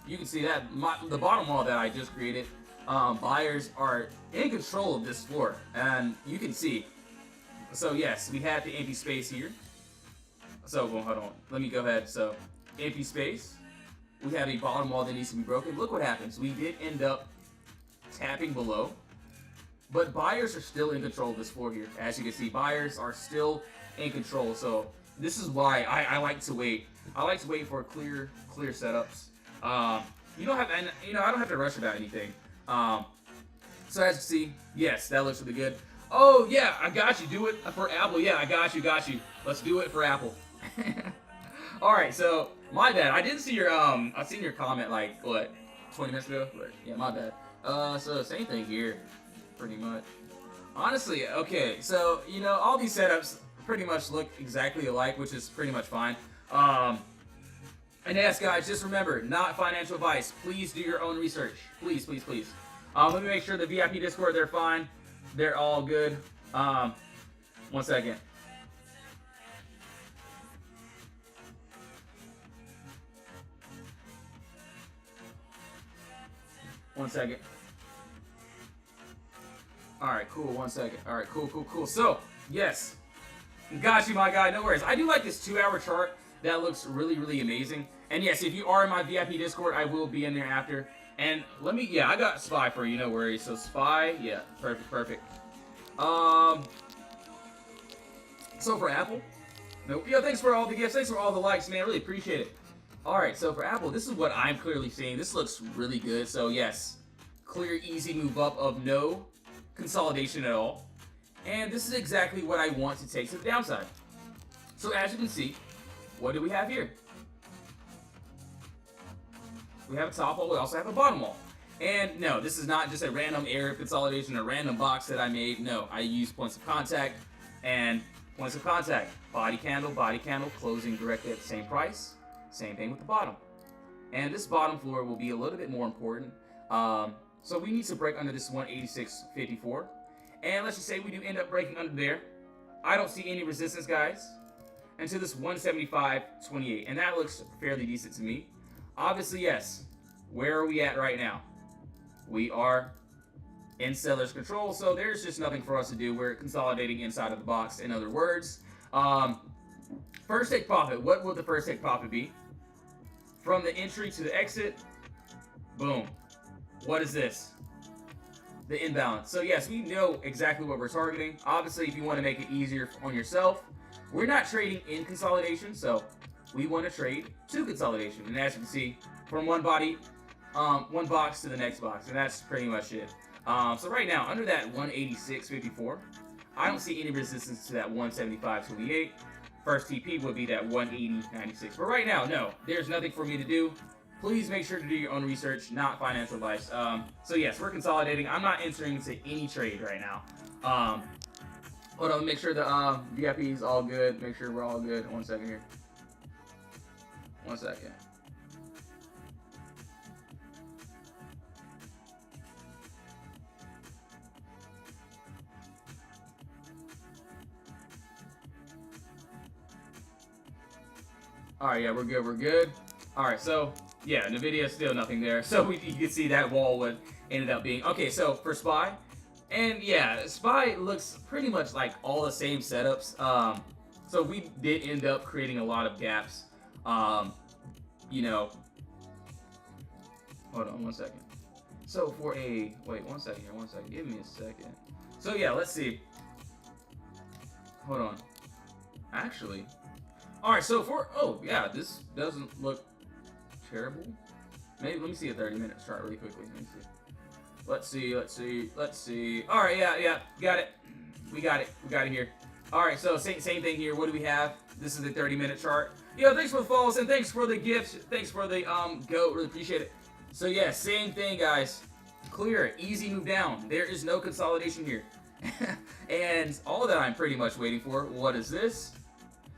You can see that the bottom wall that I just created, buyers are in control of this floor, and you can see. So yes, we have the empty space here. So well, hold on, let me go ahead. So empty space. We have a bottom wall that needs to be broken. Look what happens. We did end up tapping below, but buyers are still in control of this floor here. As you can see, buyers are still in control. So this is why I like to wait. I like to wait for clear setups. You don't have, and you know, I don't have to rush about anything. So as you see, yes, that looks really good. Oh yeah, I got you. Do it for Apple. Yeah, I got you. Let's do it for Apple. All right, so my bad. I didn't see your I seen your comment like what 20 minutes ago. But yeah, my bad. So same thing here, pretty much. Honestly, okay. So you know, all these setups pretty much look exactly alike, which is pretty much fine. And yes, guys, just remember, not financial advice. Please do your own research. Please. Let me make sure the VIP Discord, they're fine. They're all good. 1 second. Alright, cool. 1 second. Alright, cool. So, yes. Got you, my guy. No worries. I do like this 2-hour chart. That looks really amazing. And yes, if you are in my VIP Discord, I will be in there after. And let me, yeah, I got SPY for you, no worries. So SPY, yeah, perfect. So for Apple, nope. Yo, thanks for all the gifts, thanks for all the likes, man. I really appreciate it. All right, so for Apple, this is what I'm clearly seeing. This looks really good. So yes, clear, easy move up of no consolidation at all. And this is exactly what I want to take to the downside. So as you can see, what do we have here? We have a top wall, we also have a bottom wall. And no, this is not just a random area of consolidation, a random box that I made. No, I use points of contact, and points of contact, body candle, closing directly at the same price. Same thing with the bottom. And this bottom floor will be a little bit more important. So we need to break under this 186.54. And let's just say we do end up breaking under there. I don't see any resistance, guys, until this 175.28. And that looks fairly decent to me. Obviously, yes. Where are we at right now? We are in seller's control, so there's just nothing for us to do. We're consolidating inside of the box, in other words. First take profit. What will the first take profit be? From the entry to the exit, boom. What is this? The imbalance. So yes, we know exactly what we're targeting. Obviously, if you want to make it easier on yourself, we're not trading in consolidation, so we want to trade to consolidation. And as you can see, from one box to the next box, and that's pretty much it. So right now, under that 186.54, I don't see any resistance to that 175.28. First TP would be that 180.96. But right now, no, there's nothing for me to do. Please make sure to do your own research, not financial advice. So yes, we're consolidating. I'm not entering into any trade right now. Hold on, make sure the VIP is all good. Make sure we're all good. 1 second here. 1 second. Alright, yeah, we're good. Alright, so, yeah, NVIDIA still nothing there. So you can see that wall would ended up being. Okay, so for SPY, and yeah, SPY looks pretty much like all the same setups. So we did end up creating a lot of gaps. You know, hold on one second. So for a, wait, one second here, one second, give me a second. So yeah, let's see. Hold on. Actually, all right, so for, oh yeah, this doesn't look terrible. Maybe, let me see a 30-minute chart really quickly. Let me see. Let's see. All right, yeah, got it. We got it here. All right, so same thing here. What do we have? This is the 30-minute chart. Yo, thanks for the follows and thanks for the gifts. Thanks for the goat. Really appreciate it. So yeah, same thing, guys. Clear, easy move down. There is no consolidation here. And all that I'm pretty much waiting for. What is this?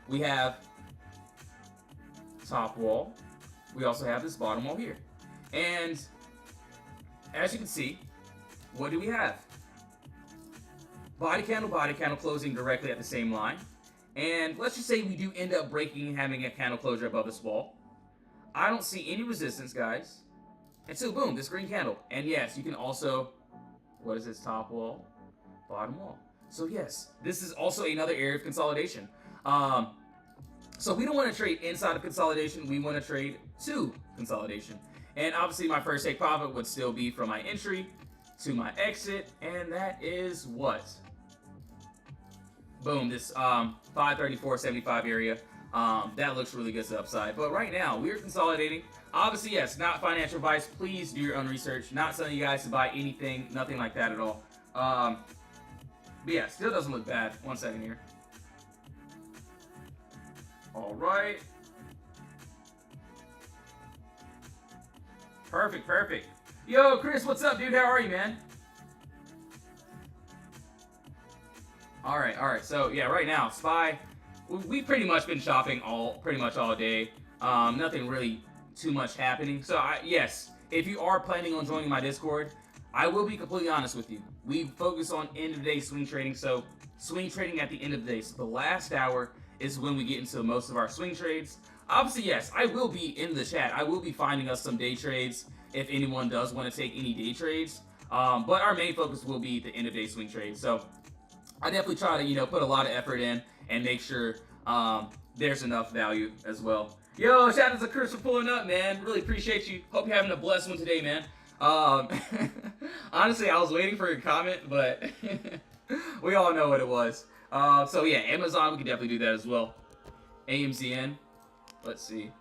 We have top wall. We also have this bottom wall here. And as you can see, what do we have? Body candle closing directly at the same line. And let's just say we do end up breaking and having a candle closure above this wall. I don't see any resistance, guys. And so boom, this green candle. And yes, you can also, what is this? Top wall, bottom wall. So yes, this is also another area of consolidation. So we don't want to trade inside of consolidation. We want to trade to consolidation. And obviously my first take profit would still be from my entry to my exit. And that is what? Boom, this 534.75 area. That looks really good to the upside. But right now, we're consolidating. Obviously, yes, not financial advice. Please do your own research. Not telling you guys to buy anything. Nothing like that at all. But yeah, still doesn't look bad. One second here. All right. Perfect. Yo, Chris, what's up, dude? How are you, man? All right. So yeah, right now, SPY, we've pretty much been shopping pretty much all day. Nothing really too much happening. So yes, if you are planning on joining my Discord, I will be completely honest with you. We focus on end of day swing trading. So swing trading at the end of the day. So the last hour is when we get into most of our swing trades. Obviously, yes, I will be in the chat. I will be finding us some day trades if anyone does want to take any day trades. But our main focus will be the end of day swing trades. So I definitely try to, put a lot of effort in and make sure there's enough value as well. Yo, shout out to Chris for pulling up, man. Really appreciate you. Hope you're having a blessed one today, man. Honestly, I was waiting for your comment, but we all know what it was. So yeah, Amazon, we can definitely do that as well. AMZN. Let's see.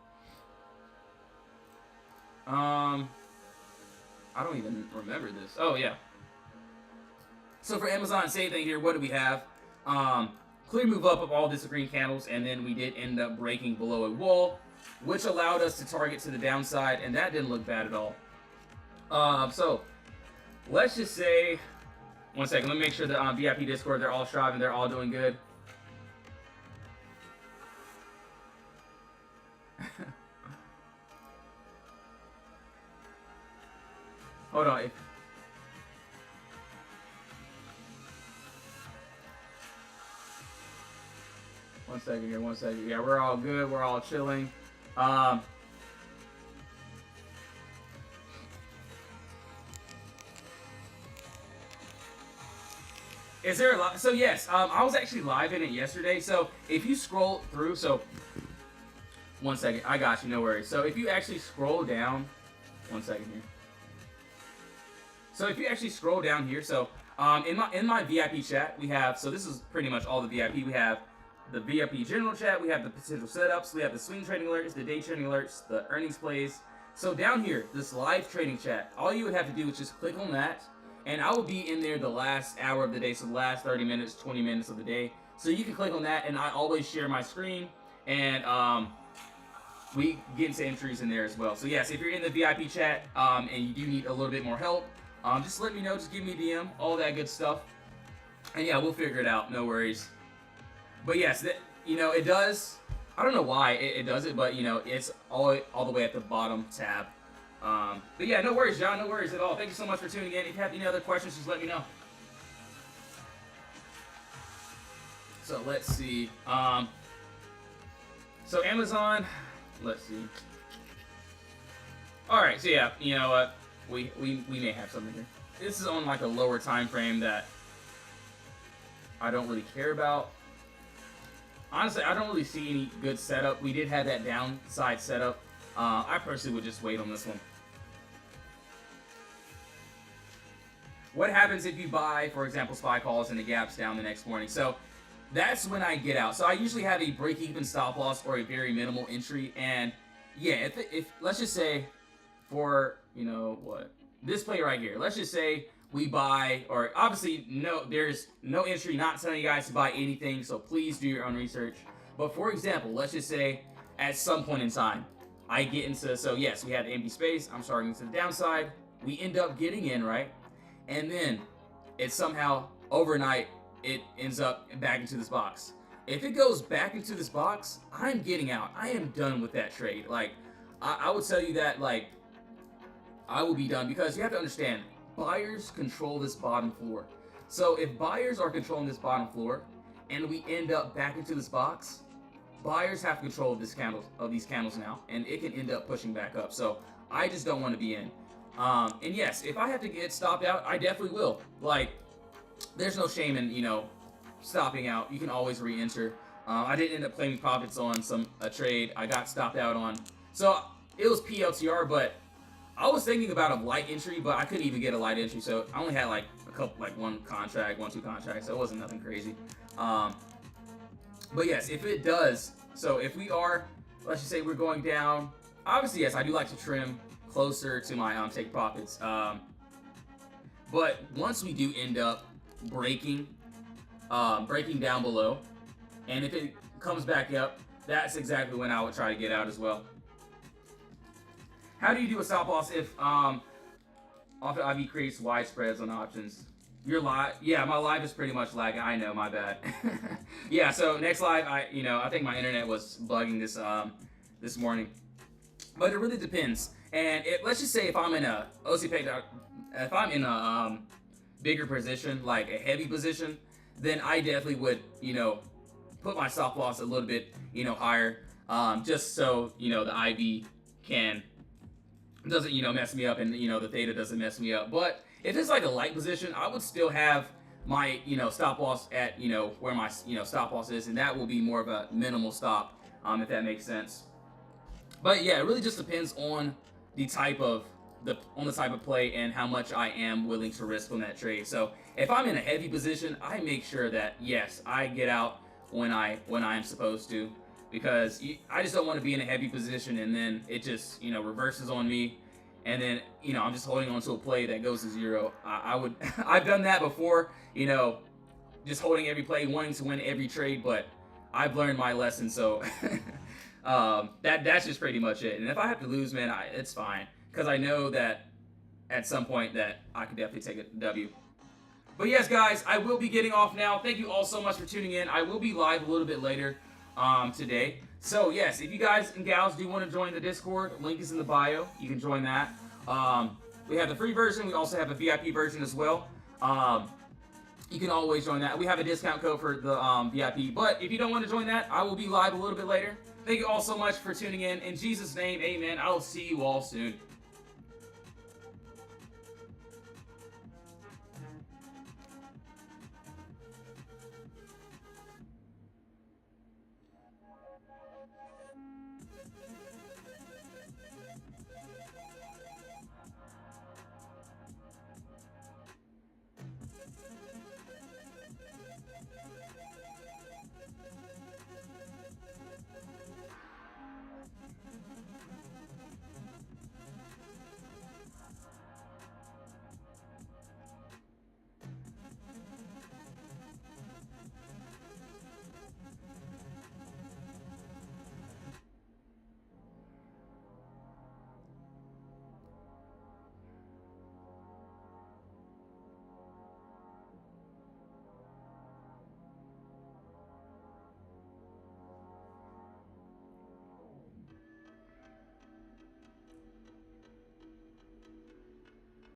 I don't even remember this. Oh, yeah. So for Amazon, same thing here. What do we have? Clear move up of all these green candles, and then we did end up breaking below a wall, which allowed us to target to the downside, and that didn't look bad at all. So let's just say, one second, let me make sure that on VIP Discord, they're all striving, they're all doing good. Hold on. One second here. Yeah, we're all good. We're all chilling. Is there a lot? So yes, I was actually live in it yesterday. So if you scroll through, so one second, I got you, no worries. So if you actually scroll down, one second here. So if you actually scroll down here, so in my VIP chat, we have, so this is pretty much all the VIP. We have the VIP general chat, we have the potential setups, we have the swing trading alerts, the day trading alerts, the earnings plays. So down here, this live trading chat, all you would have to do is just click on that, and I will be in there the last hour of the day, so the last 30 minutes, 20 minutes of the day. So you can click on that, and I always share my screen, and we get into entries in there as well. So yes, if you're in the VIP chat and you do need a little bit more help, just let me know, just give me a DM, all that good stuff. And yeah, we'll figure it out, no worries. But yes, it does, I don't know why it does it, but it's all the way at the bottom tab. But yeah, no worries, John, no worries at all. Thank you so much for tuning in. If you have any other questions, just let me know. So let's see. So Amazon, let's see. All right, so yeah, you know what? we may have something here. This is on like a lower time frame that I don't really care about. Honestly, I don't really see any good setup. We did have that downside setup. I personally would just wait on this one. What happens if you buy, for example, SPY calls and the gaps down the next morning? So that's when I get out. So I usually have a break-even stop loss or a very minimal entry. And yeah, if let's just say for, you know, what? This play right here. Let's just say we buy, or obviously there's no entry, not telling you guys to buy anything, so please do your own research. But for example, let's just say at some point in time, I get into, so yes, we had empty space, I'm starting to the downside, we end up getting in, right? And then it somehow, overnight, it ends up back into this box. If it goes back into this box, I'm getting out. I am done with that trade. Like, I would tell you that, like, I will be done, because you have to understand, buyers control this bottom floor. So if buyers are controlling this bottom floor and we end up back into this box, buyers have control of these candles now, and it can end up pushing back up. So I just don't want to be in. And yes, if I have to get stopped out, I definitely will. Like, there's no shame in, you know, stopping out. You can always re-enter. I didn't end up claiming profits on a trade I got stopped out on. So it was PLTR, but I was thinking about a light entry, but I couldn't even get a light entry. So I only had like a couple, like one, two contracts. So it wasn't nothing crazy. But yes, if it does, so if we are, let's just say we're going down, obviously, yes, I do like to trim closer to my take profits. But once we do end up breaking down below, and if it comes back up, that's exactly when I would try to get out as well. How do you do a stop loss if often IV creates wide spreads on options? Your live, yeah, my live is pretty much lagging. I know, my bad. Yeah, so next live, I think my internet was bugging this morning, but it really depends. And let's just say if I'm in a OCPay, if I'm in a bigger position, like a heavy position, then I definitely would, you know, put my stop loss a little bit, you know, higher, just so, you know, the IV doesn't, you know, mess me up, and, you know, the theta doesn't mess me up. But if it's like a light position, I would still have my, you know, stop loss at, you know, where my, you know, stop loss is, and that will be more of a minimal stop, if that makes sense. But yeah, it really just depends on the type of play and how much I am willing to risk on that trade. So if I'm in a heavy position, I make sure that yes, I get out when I am supposed to, because I just don't want to be in a heavy position and then it just, you know, reverses on me, and then, you know, I'm just holding on to a play that goes to zero. I've done that before, you know, just holding every play, wanting to win every trade, but I've learned my lesson. So that's just pretty much it. And if I have to lose, man, it's fine, because I know that at some point that I can definitely take a W. But yes, guys, I will be getting off now. Thank you all so much for tuning in. I will be live a little bit later today. So yes, if you guys and gals do want to join the Discord, link is in the bio. You can join that. We have the free version. We also have a VIP version as well. You can always join that. We have a discount code for the VIP. But if you don't want to join that, I will be live a little bit later. Thank you all so much for tuning in. In Jesus' name, amen. I will see you all soon.